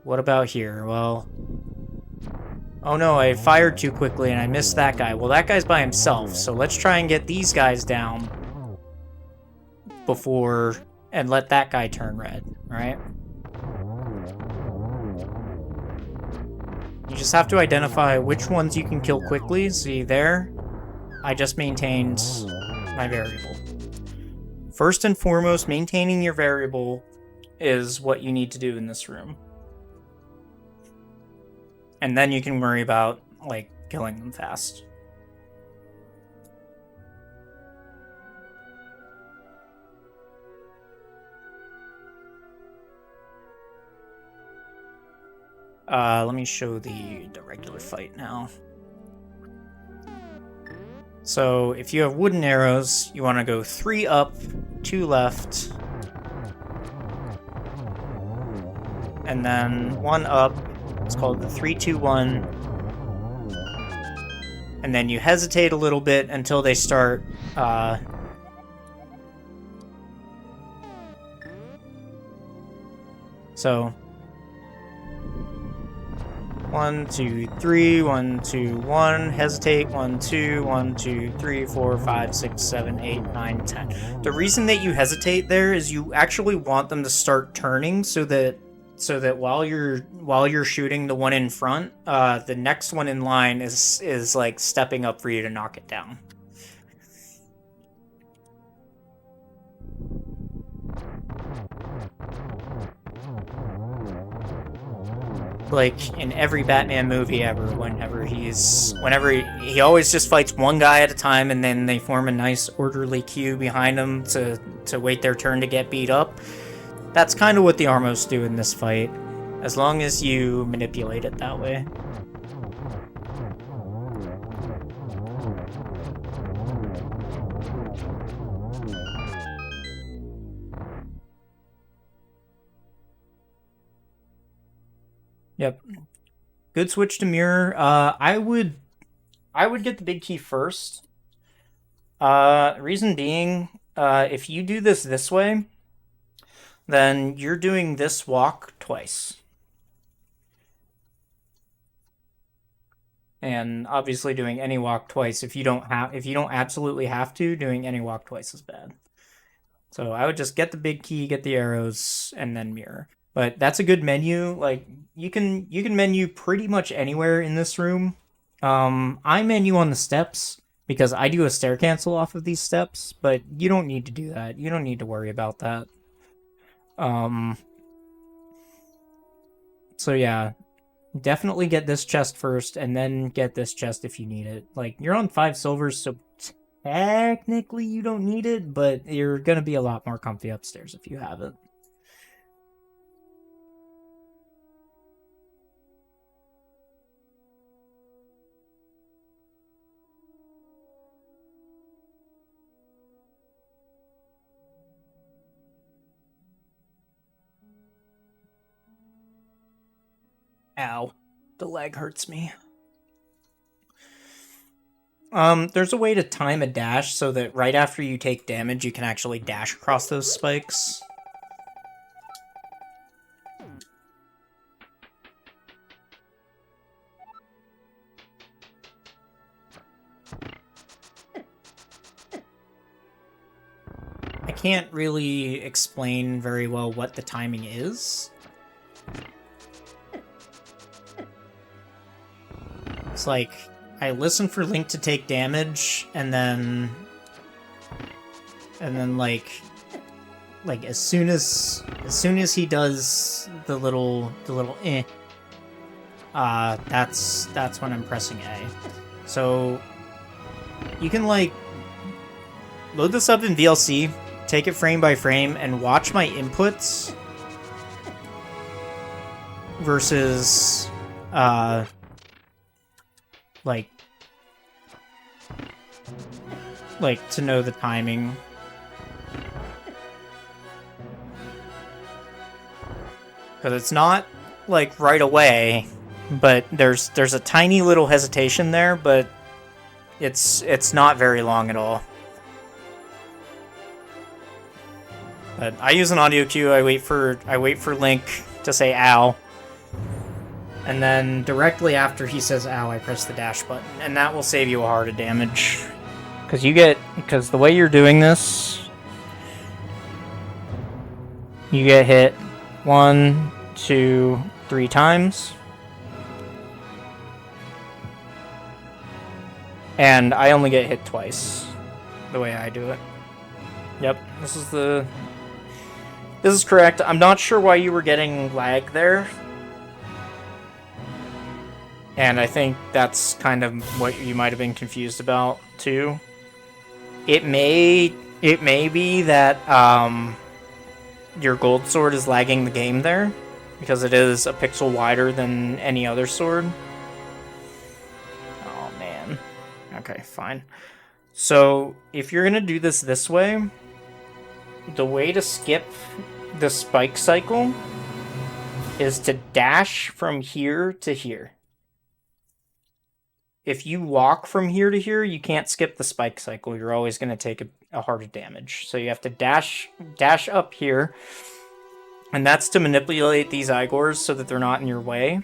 What about here? Well, oh no, I fired too quickly and I missed that guy. Well, that guy's by himself, so let's try and get these guys down before, and let that guy turn red, right? You just have to identify which ones you can kill quickly. See there? I just maintained my variable. First and foremost, maintaining your variable is what you need to do in this room. And then you can worry about, like, killing them fast. Let me show the regular fight now. So, if you have wooden arrows, you want to go 3 up, 2 left, and then 1 up. It's called the 3-2-1. And then you hesitate a little bit until they start, so 1, 2, 3, 1, 2, 1, hesitate, 1, 2, 1, 2, 3, 4, 5, 6, 7, 8, 9, 10. The reason that you hesitate there is you actually want them to start turning so that while you're shooting the one in front, the next one in line is like stepping up for you to knock it down. Like in every Batman movie ever, whenever he always just fights one guy at a time, and then they form a nice orderly queue behind him to wait their turn to get beat up. That's kind of what the Armos do in this fight, as long as you manipulate it that way. Yep. Good switch to mirror. I would get the big key first. Reason being, if you do this way, then you're doing this walk twice. And obviously doing any walk twice, if you don't absolutely have to, doing any walk twice is bad. So I would just get the big key, get the arrows, and then mirror. But that's a good menu. Like you can menu pretty much anywhere in this room. I menu on the steps because I do a stair cancel off of these steps, but you don't need to do that. You don't need to worry about that. So yeah, definitely get this chest first, and then get this chest if you need it. Like, you're on 5 silvers, so technically you don't need it, but you're gonna be a lot more comfy upstairs if you have it. Ow. The leg hurts me. There's a way to time a dash so that right after you take damage, you can actually dash across those spikes. I can't really explain very well what the timing is. It's like, I listen for Link to take damage, and then like as soon as he does the little that's when I'm pressing A. So you can like load this up in VLC, take it frame by frame, and watch my inputs versus like to know the timing. Because it's not like right away, but there's a tiny little hesitation there, but it's not very long at all. But I use an audio cue. I wait for Link to say ow. And then directly after he says ow, I press the dash button, and that will save you a heart of damage. Because the way you're doing this, you get hit 1, 2, 3 times. And I only get hit twice, the way I do it. Yep, this is correct. I'm not sure why you were getting lag there. And I think that's kind of what you might have been confused about, too. It may be that your gold sword is lagging the game there, because it is a pixel wider than any other sword. Oh, man. Okay, fine. So, if you're going to do this way, the way to skip the spike cycle is to dash from here to here. If you walk from here to here, you can't skip the spike cycle. You're always going to take a heart of damage. So you have to dash up here. And that's to manipulate these Igors so that they're not in your way.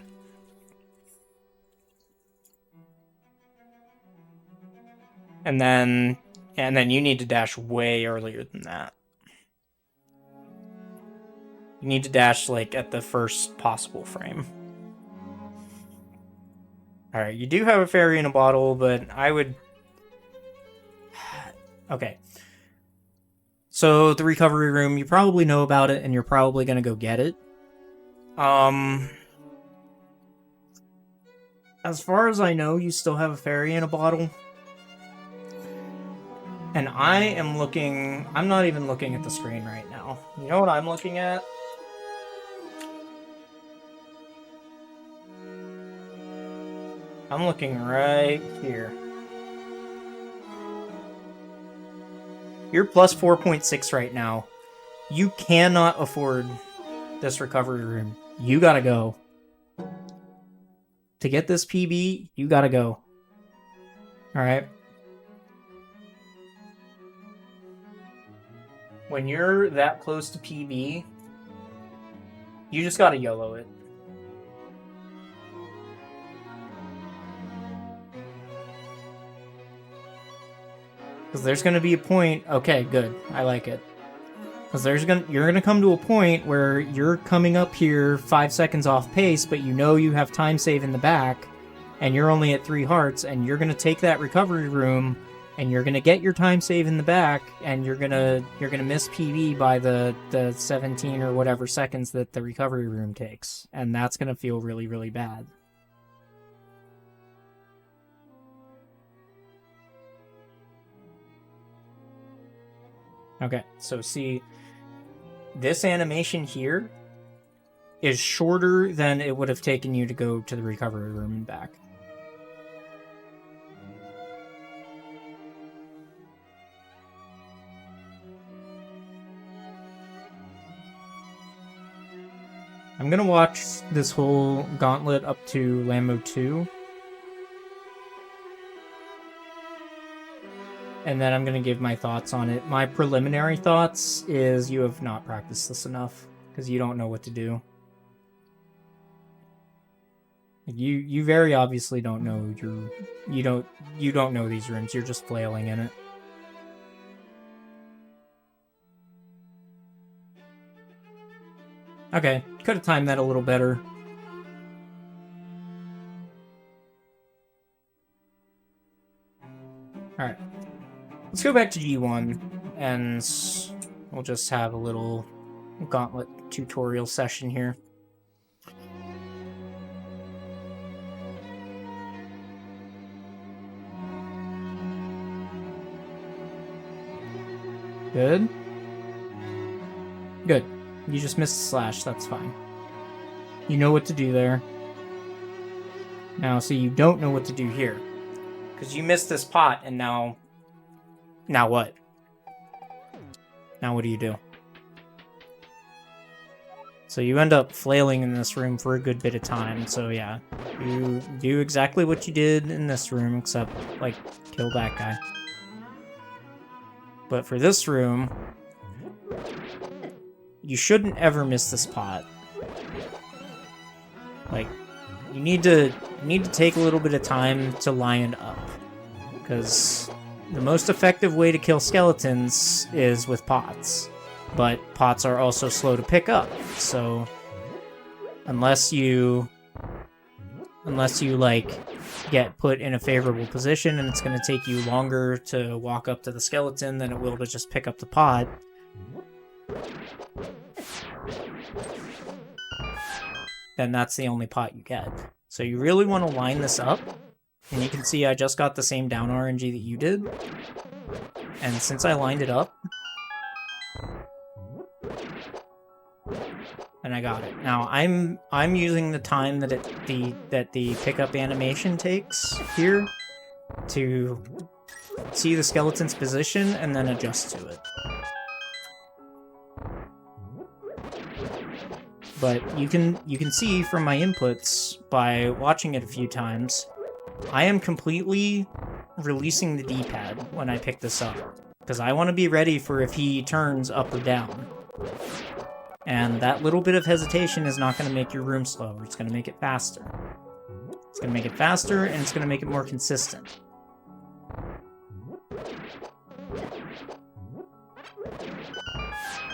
And then you need to dash way earlier than that. You need to dash like at the first possible frame. Alright, you do have a fairy in a bottle, but I would... Okay. So, the recovery room, you probably know about it, and you're probably gonna go get it. As far as I know, you still have a fairy in a bottle. And I'm not even looking at the screen right now. You know what I'm looking at? I'm looking right here. You're plus 4.6 right now. You cannot afford this recovery room. You gotta go. To get this PB, you gotta go. Alright? When you're that close to PB, you just gotta YOLO it. Because there's going to be a point... Okay, good. I like it. Because you're going to come to a point where you're coming up here 5 seconds off pace, but you know you have time save in the back, and you're only at 3 hearts, and you're going to take that recovery room, and you're going to get your time save in the back, and you're going to miss PB by the 17 or whatever seconds that the recovery room takes. And that's going to feel really, really bad. Okay, so see, this animation here is shorter than it would have taken you to go to the recovery room and back. I'm gonna watch this whole gauntlet up to Lambo 2. And then I'm gonna give my thoughts on it. My preliminary thoughts is you have not practiced this enough, because you don't know what to do. You very obviously don't know you don't know these rooms, you're just flailing in it. Okay, could have timed that a little better. Alright. Let's go back to G1, and we'll just have a little gauntlet tutorial session here. Good. Good. You just missed the slash, that's fine. You know what to do there. Now, so you don't know what to do here. Because you missed this pot, and now... Now what? Now what do you do? So you end up flailing in this room for a good bit of time, so yeah. You do exactly what you did in this room, except, like, kill that guy. But for this room, you shouldn't ever miss this pot. Like, you need to take a little bit of time to line up, because the most effective way to kill skeletons is with pots, but pots are also slow to pick up. So unless you like get put in a favorable position and it's going to take you longer to walk up to the skeleton than it will to just pick up the pot, then that's the only pot you get. So you really want to line this up, and you can see I just got the same down RNG that you did, and since I lined it up, and I got it. Now I'm using the time that the pickup animation takes here to see the skeleton's position and then adjust to it. But you can see from my inputs by watching it a few times, I am completely releasing the D-pad when I pick this up, because I want to be ready for if he turns up or down. And that little bit of hesitation is not going to make your room slower, it's going to make it faster. It's going to make it faster, and it's going to make it more consistent.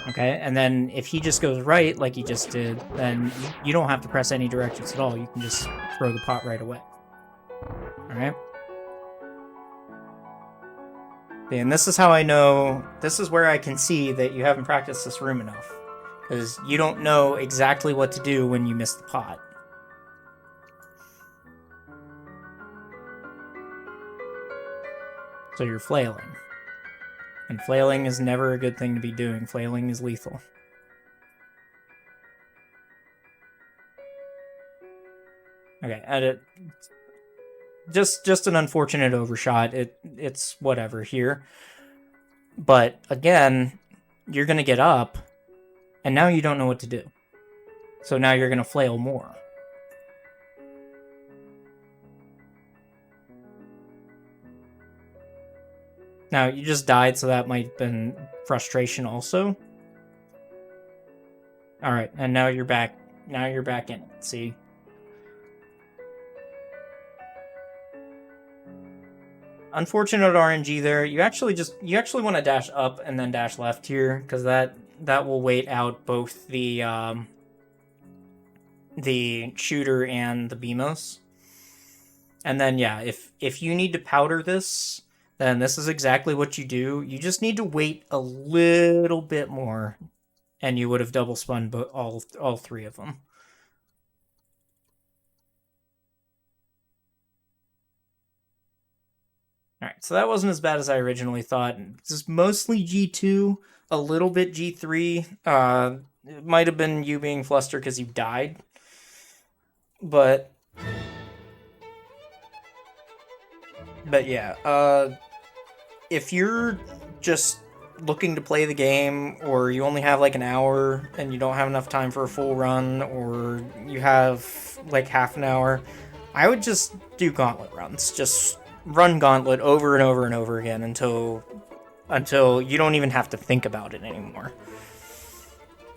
Okay, and then if he just goes right, like he just did, then you don't have to press any directions at all, you can just throw the pot right away. Alright? And this is how I know, this is where I can see that you haven't practiced this room enough. Because you don't know exactly what to do when you miss the pot. So you're flailing. And flailing is never a good thing to be doing. Flailing is lethal. Okay, edit. Just an unfortunate overshot. It's whatever here. But again, you're gonna get up, and now you don't know what to do. So now you're gonna flail more. Now, you just died, so that might have been frustration also. Alright, and now you're back. Now you're back in it, see? Unfortunate RNG there. You actually want to dash up and then dash left here, because that will wait out both the shooter and the BMOS. And then yeah, if you need to powder this, then this is exactly what you do. You just need to wait a little bit more, and you would have double spun all three of them. Alright, so that wasn't as bad as I originally thought. This is mostly G2, a little bit G3. It might have been you being flustered because you died. But yeah, if you're just looking to play the game, or you only have like an hour and you don't have enough time for a full run, or you have like half an hour, I would just do gauntlet runs. Just run gauntlet over and over and over again until you don't even have to think about it anymore.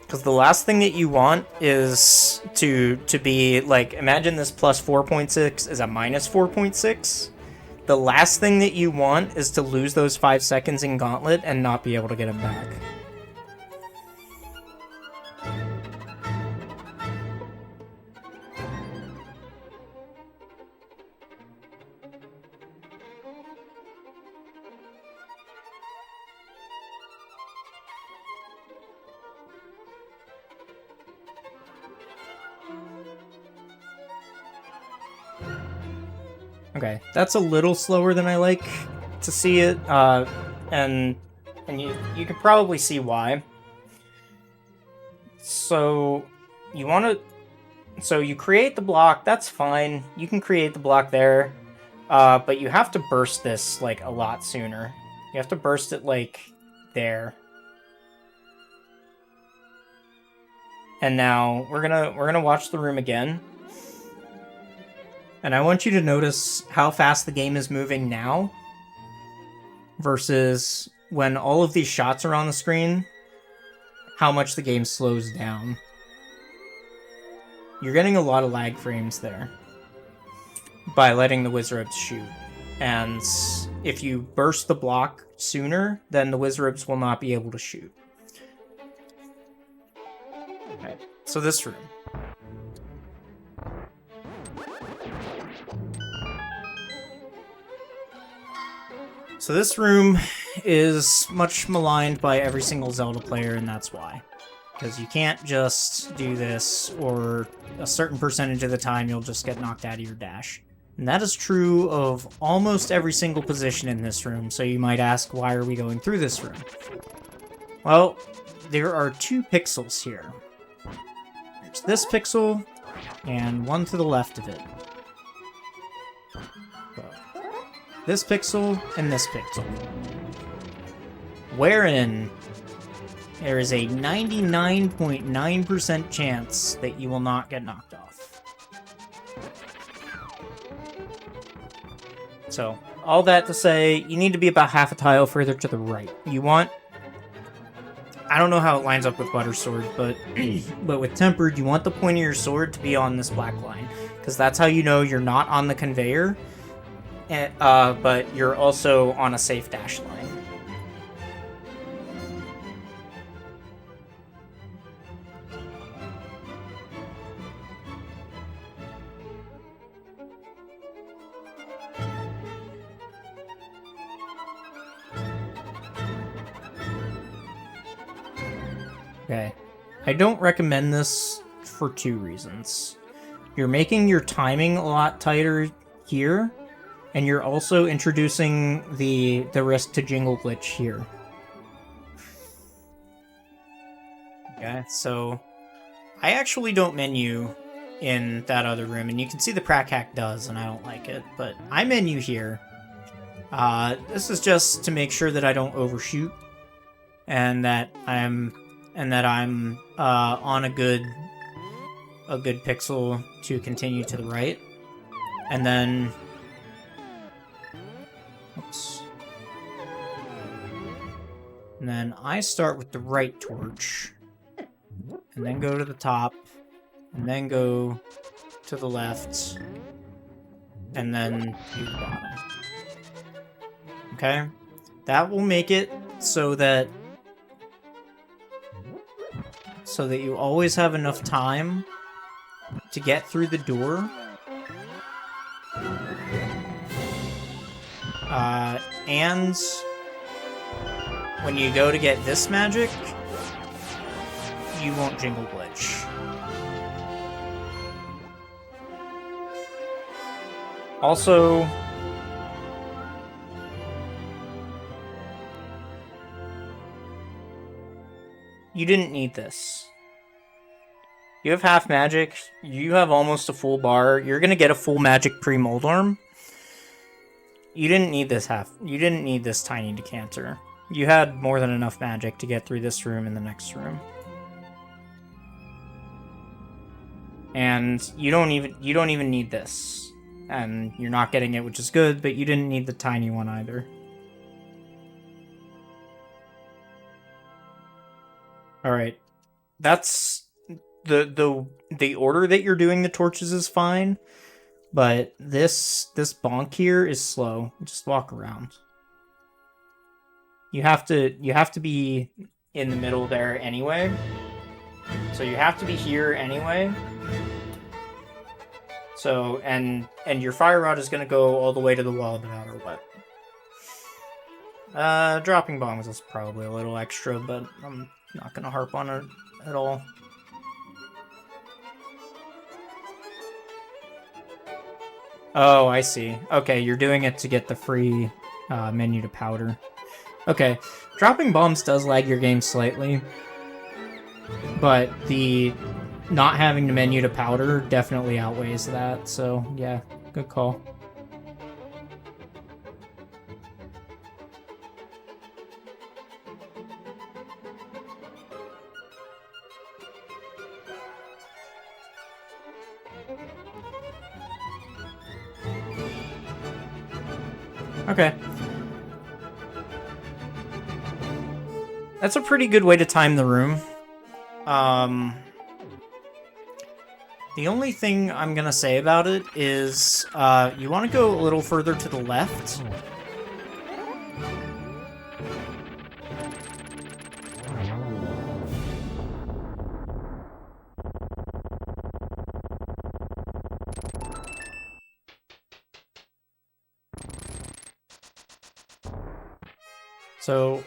Because the last thing that you want is to be like, imagine this plus 4.6 is a minus 4.6. The last thing that you want is to lose those 5 seconds in gauntlet and not be able to get them back. Okay, that's a little slower than I like to see it, and you can probably see why. So you create the block. That's fine. You can create the block there, but you have to burst this like a lot sooner. You have to burst it like there. And now we're gonna watch the room again. And I want you to notice how fast the game is moving now versus when all of these shots are on the screen, how much the game slows down. You're getting a lot of lag frames there by letting the Wizrobes shoot. And if you burst the block sooner, then the Wizrobes will not be able to shoot. Okay, so this room. So this room is much maligned by every single Zelda player, and that's why. Because you can't just do this, or a certain percentage of the time you'll just get knocked out of your dash. And that is true of almost every single position in this room, so you might ask, why are we going through this room? Well, there are 2 pixels here. There's this pixel, and one to the left of it. This pixel and this pixel. Wherein there is a 99.9% chance that you will not get knocked off. So, all that to say, you need to be about half a tile further to the right. You want... I don't know how it lines up with Butter Sword, but with Tempered, you want the point of your sword to be on this black line. Because that's how you know you're not on the conveyor, but you're also on a safe dash line. Okay. I don't recommend this for 2 reasons. You're making your timing a lot tighter here, and you're also introducing the risk to jingle glitch here. Okay, so I actually don't menu in that other room, and you can see the Prac Hack does, and I don't like it, but I menu here. This is just to make sure that I don't overshoot, and that I'm on a good pixel to continue to the right, and then oops. And then I start with the right torch, and then go to the top, and then go to the left, and then to the bottom. Okay? That will make it so that you always have enough time to get through the door. And when you go to get this magic, you won't jingle glitch. Also, you didn't need this. You have half magic, you have almost a full bar, you're gonna get a full magic pre-mold arm. You didn't need this tiny decanter. You had more than enough magic to get through this room and the next room. And you don't even need this. And you're not getting it, which is good, but you didn't need the tiny one either. Alright. That's the order that you're doing the torches is fine, but this bonk here is slow. Just walk around. You have to be in the middle there anyway. So you have to be here anyway. So and your fire rod is gonna go all the way to the wall no matter what. Dropping bombs is probably a little extra, but I'm not gonna harp on it at all. Oh, I see. Okay, you're doing it to get the free menu to powder. Okay, dropping bombs does lag your game slightly, but the not having the menu to powder definitely outweighs that, so yeah, good call. Okay. That's a pretty good way to time the room. The only thing I'm gonna say about it is you want to go a little further to the left. So,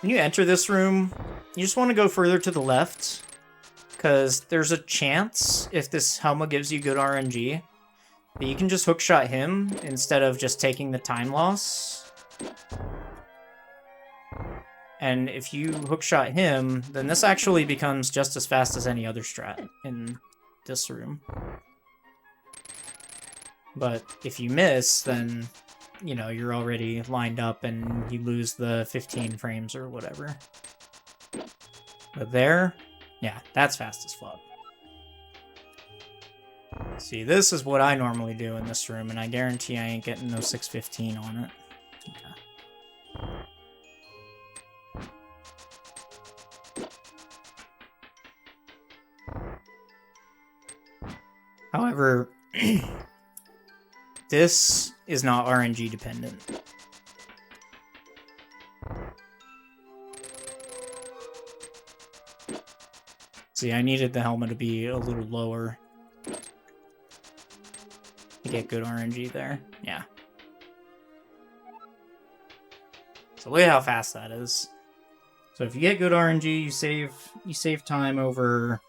when you enter this room, you just want to go further to the left, because there's a chance, if this Helma gives you good RNG, that you can just hookshot him instead of just taking the time loss. And if you hookshot him, then this actually becomes just as fast as any other strat in this room. But if you miss, then you know, you're already lined up and you lose the 15 frames or whatever. But there, yeah, that's fast as fuck. See, this is what I normally do in this room, and I guarantee I ain't getting no 615 on it. Yeah. However, this is not RNG dependent. See, I needed the helmet to be a little lower to get good RNG there. Yeah. So look at how fast that is. So if you get good RNG, you save time over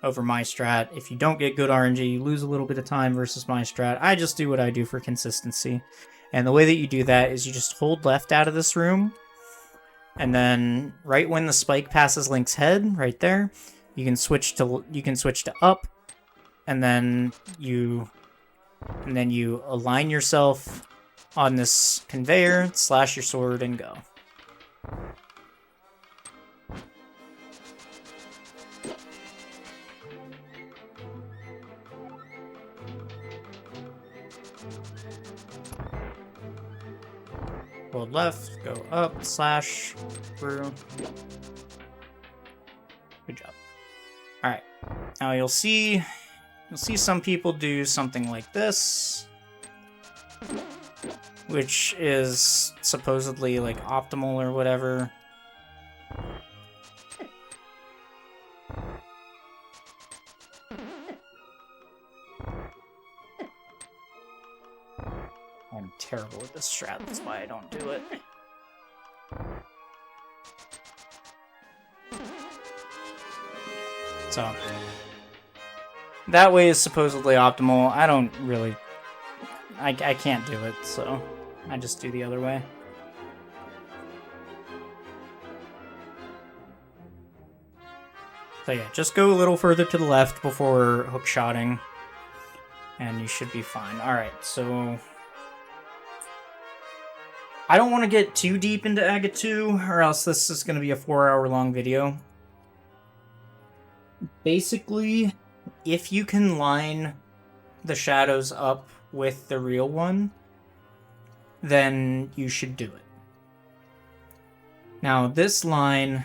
over my strat. If you don't get good RNG, you lose a little bit of time versus my strat. I just do what I do for consistency. And the way that you do that is you just hold left out of this room, and then right when the spike passes Link's head, right there, you can switch to up, and then you align yourself on this conveyor, slash your sword, and go. Hold left, go up, slash, through. Good job. Alright. Now you'll see some people do something like this, which is supposedly like optimal or whatever. I'm terrible at this strat, that's why I don't do it. So, that way is supposedly optimal. I don't really... I can't do it, so I just do the other way. So yeah, just go a little further to the left before hookshotting, and you should be fine. Alright, so... I don't want to get too deep into Aga 2, or else this is going to be a 4-hour-long video. Basically, if you can line the shadows up with the real one, then you should do it. Now, this line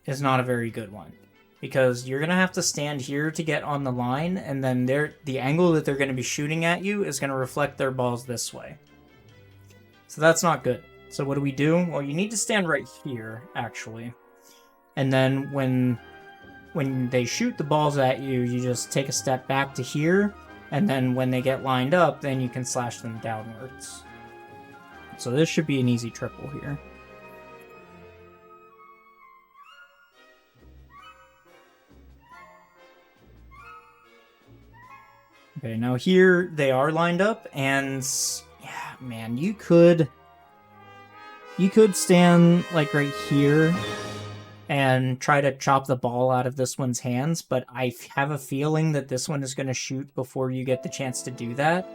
is not a very good one, because you're going to have to stand here to get on the line, and then the angle that they're going to be shooting at you is going to reflect their balls this way. So that's not good. So what do? Well, you need to stand right here, actually. And then when they shoot the balls at you, you just take a step back to here, and then when they get lined up, then you can slash them downwards. So this should be an easy triple here. Okay, now here they are lined up, and yeah, man, you could stand like right here and try to chop the ball out of this one's hands, but I have a feeling that this one is going to shoot before you get the chance to do that.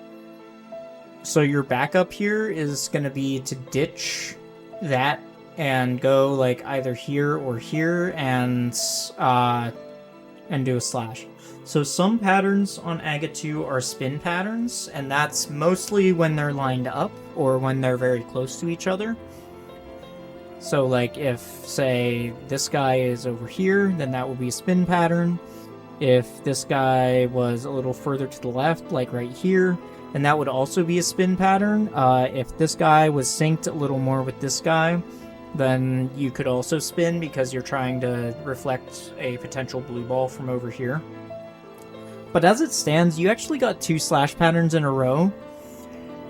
So your backup here is going to be to ditch that and go like either here or here and do a slash. So some patterns on Aga 2 are spin patterns, and that's mostly when they're lined up or when they're very close to each other. So like if, say, this guy is over here, then that will be a spin pattern. If this guy was a little further to the left, like right here, then that would also be a spin pattern. If this guy was synced a little more with this guy, then you could also spin because you're trying to reflect a potential blue ball from over here. But as it stands, you actually got 2 slash patterns in a row,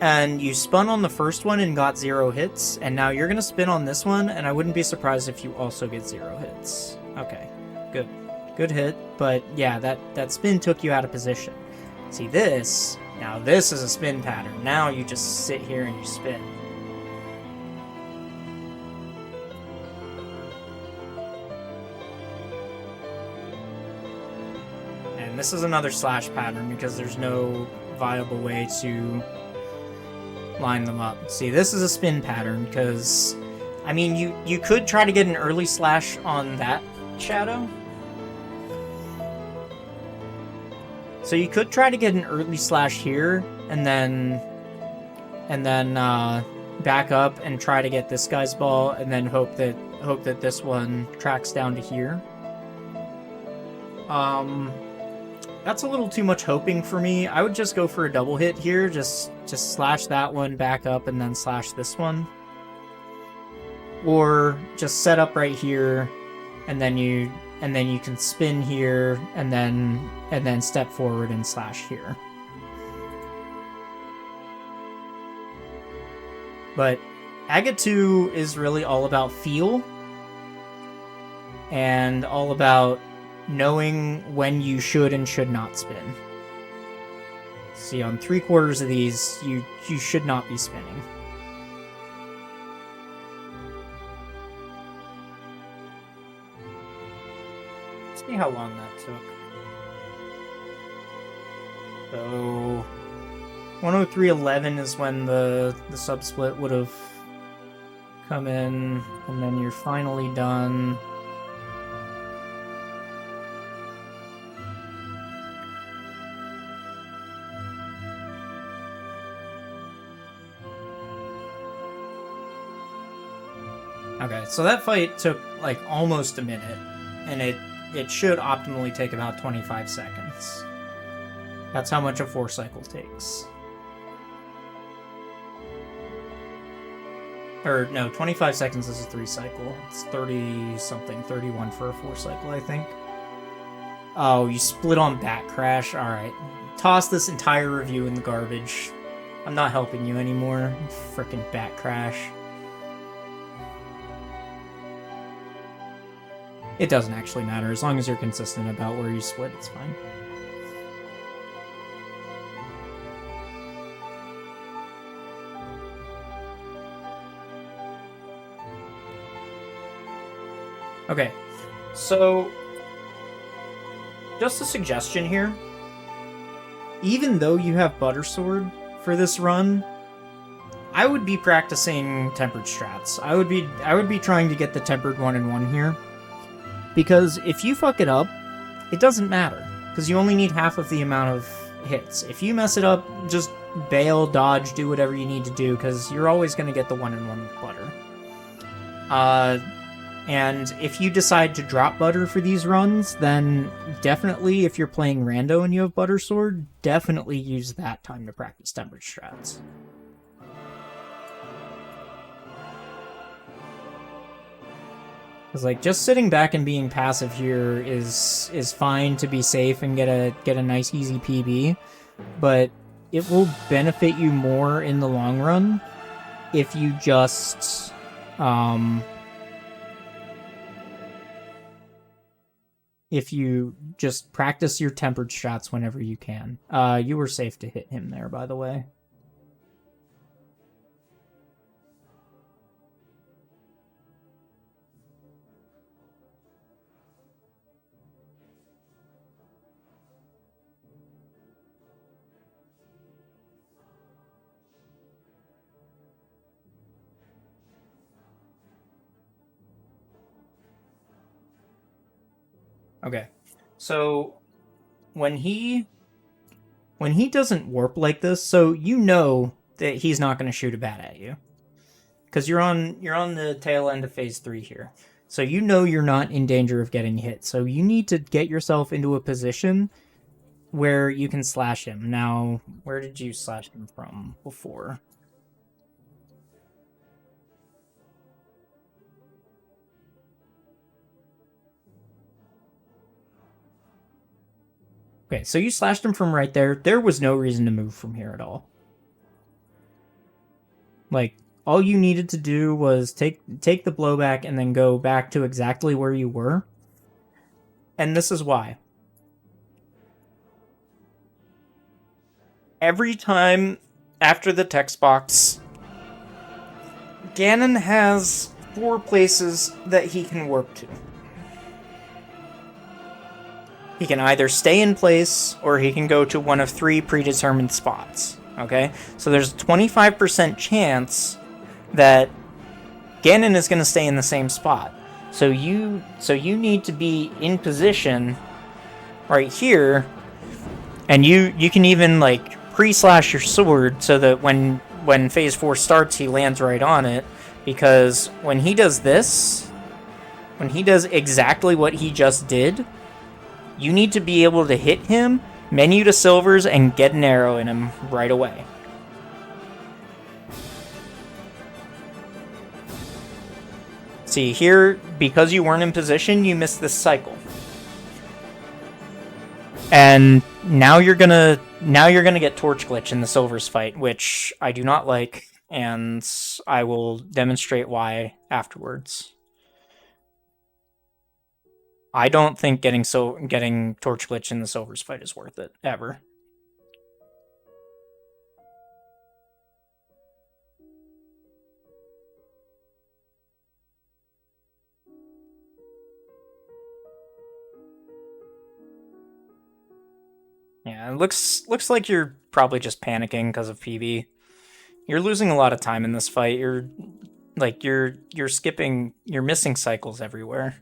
and you spun on the first one and got 0 hits, and now you're going to spin on this one, and I wouldn't be surprised if you also get 0 hits. Okay, good. Good hit, but yeah, that spin took you out of position. See this? Now this is a spin pattern. Now you just sit here and you spin. And this is another slash pattern because there's no viable way to line them up. See, this is a spin pattern because, I mean, you could try to get an early slash on that shadow. So you could try to get an early slash here, and then back up and try to get this guy's ball, and then hope that this one tracks down to here. That's a little too much hoping for me. I would just go for a double hit here, just slash that one, back up, and then slash this one. Or just set up right here, and then you can spin here, and then step forward and slash here. But Aga 2 is really all about feel, and all about knowing when you should and should not spin. See, on 3/4 of these, you should not be spinning. Let's see how long that took. So 103.11 is when the sub-split would have come in, and then you're finally done. Okay, so that fight took like almost a minute, and it should optimally take about 25 seconds. That's how much a 4-cycle takes. Or no, 25 seconds is a 3-cycle. It's 30-something, 31 for a 4-cycle, I think. Oh, you split on Bat Crash? Alright. Toss this entire review in the garbage. I'm not helping you anymore. Frickin' Bat Crash. It doesn't actually matter. As long as you're consistent about where you split, it's fine. Okay, so just a suggestion here. Even though you have Butter Sword for this run, I would be practicing tempered strats. I would be trying to get the tempered 1-in-1 here. Because if you fuck it up, it doesn't matter. Because you only need half of the amount of hits. If you mess it up, just bail, dodge, do whatever you need to do, because you're always going to get the 1-in-1 with butter. And if you decide to drop butter for these runs, then definitely, if you're playing rando and you have butter sword, definitely use that time to practice tempered strats. Because like just sitting back and being passive here is fine to be safe and get a nice easy PB, but it will benefit you more in the long run if you just practice your tempered shots whenever you can. You were safe to hit him there, by the way. Okay, so when he doesn't warp like this, so you know that he's not going to shoot a bat at you, because you're on the tail end of phase 3 here, so you know you're not in danger of getting hit. So you need to get yourself into a position where you can slash him. Now, where did you slash him from before? Okay, so you slashed him from right there. There was no reason to move from here at all. Like, all you needed to do was take the blowback and then go back to exactly where you were. And this is why. Every time after the text box, Ganon has 4 places that he can warp to. He can either stay in place, or he can go to one of 3 predetermined spots. Okay? So there's a 25% chance that Ganon is going to stay in the same spot. So you need to be in position right here, and you can even like pre-slash your sword so that when phase 4 starts, he lands right on it. Because when he does this, when he does exactly what he just did, you need to be able to hit him, menu to silvers, and get an arrow in him right away. See, here, because you weren't in position, you missed this cycle. And now you're gonna get Torch Glitch in the silvers fight, which I do not like, and I will demonstrate why afterwards. I don't think getting Torch Glitch in the silvers fight is worth it, ever. Yeah, it looks like you're probably just panicking because of PB. You're losing a lot of time in this fight. You're missing cycles everywhere.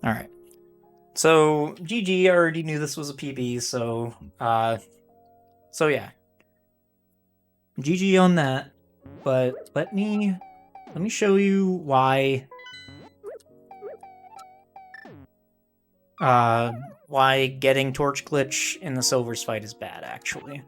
Alright. So, GG, I already knew this was a PB, so yeah. GG on that. But let me show you why getting Torch Glitch in the silvers fight is bad, actually.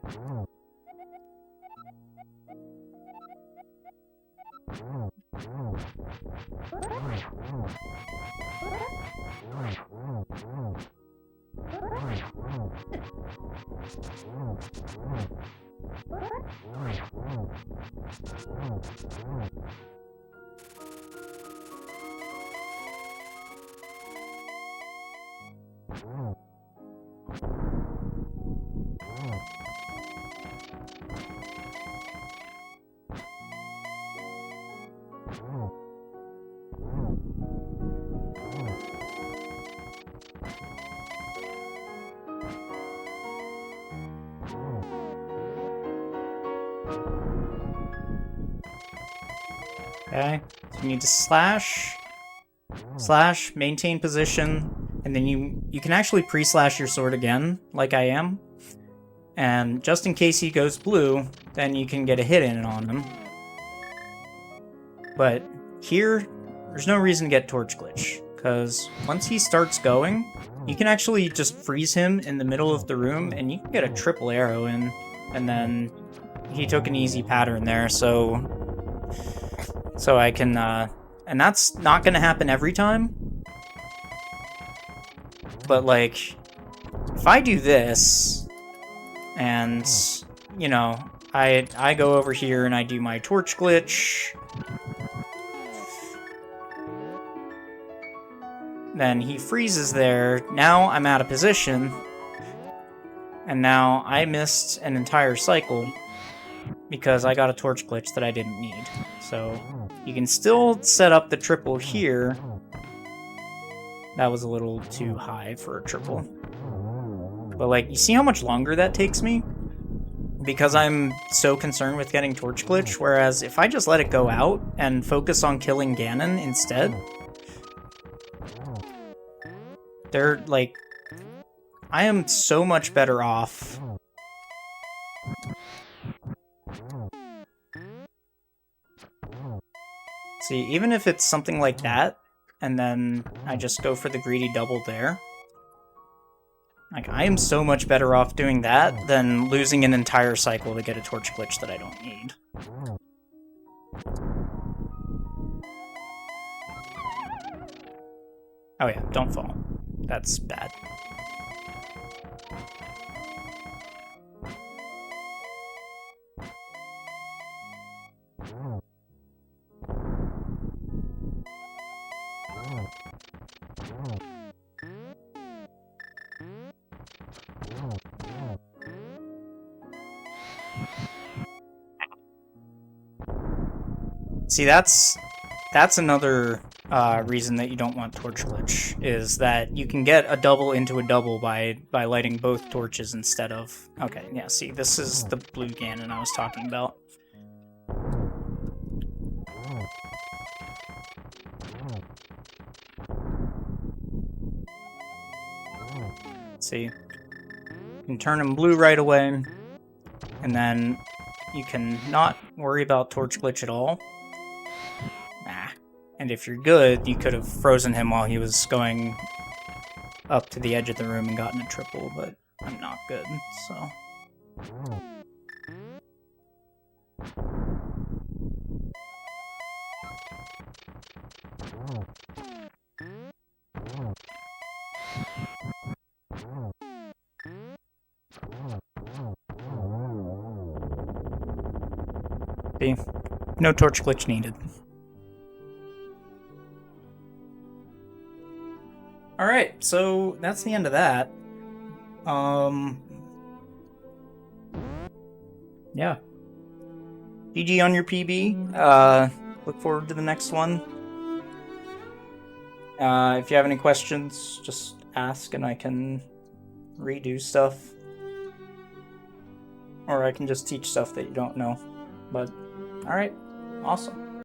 Okay, so you need to slash, maintain position, and then you can actually pre-slash your sword again, like I am. And just in case he goes blue, then you can get a hit in on him. But here, there's no reason to get Torch Glitch, because once he starts going, you can actually just freeze him in the middle of the room, and you can get a triple arrow in, and then he took an easy pattern there, so I can, and that's not going to happen every time, but, like, if I do this, and, you know, I go over here and I do my Torch Glitch, then he freezes there, now I'm out of position, and now I missed an entire cycle because I got a Torch Glitch that I didn't need. So you can still set up the triple here. That was a little too high for a triple. But, like, you see how much longer that takes me? Because I'm so concerned with getting Torch Glitch, whereas if I just let it go out and focus on killing Ganon instead, they're, like, I am so much better off. See, even if it's something like that, and then I just go for the greedy double there, like, I am so much better off doing that than losing an entire cycle to get a Torch Glitch that I don't need. Oh yeah, don't fall. That's bad. See, that's another reason that you don't want Torch Glitch, is that you can get a double into a double by lighting both torches instead of... Okay, yeah, see, this is the blue Ganon I was talking about. See, you can turn him blue right away, and then you can not worry about Torch Glitch at all. And if you're good, you could have frozen him while he was going up to the edge of the room and gotten a triple, but I'm not good, so... See? No Torch Glitch needed. Alright, so that's the end of that. Yeah. GG on your PB. Look forward to the next one. If you have any questions, just ask and I can redo stuff. Or I can just teach stuff that you don't know. But, alright, awesome.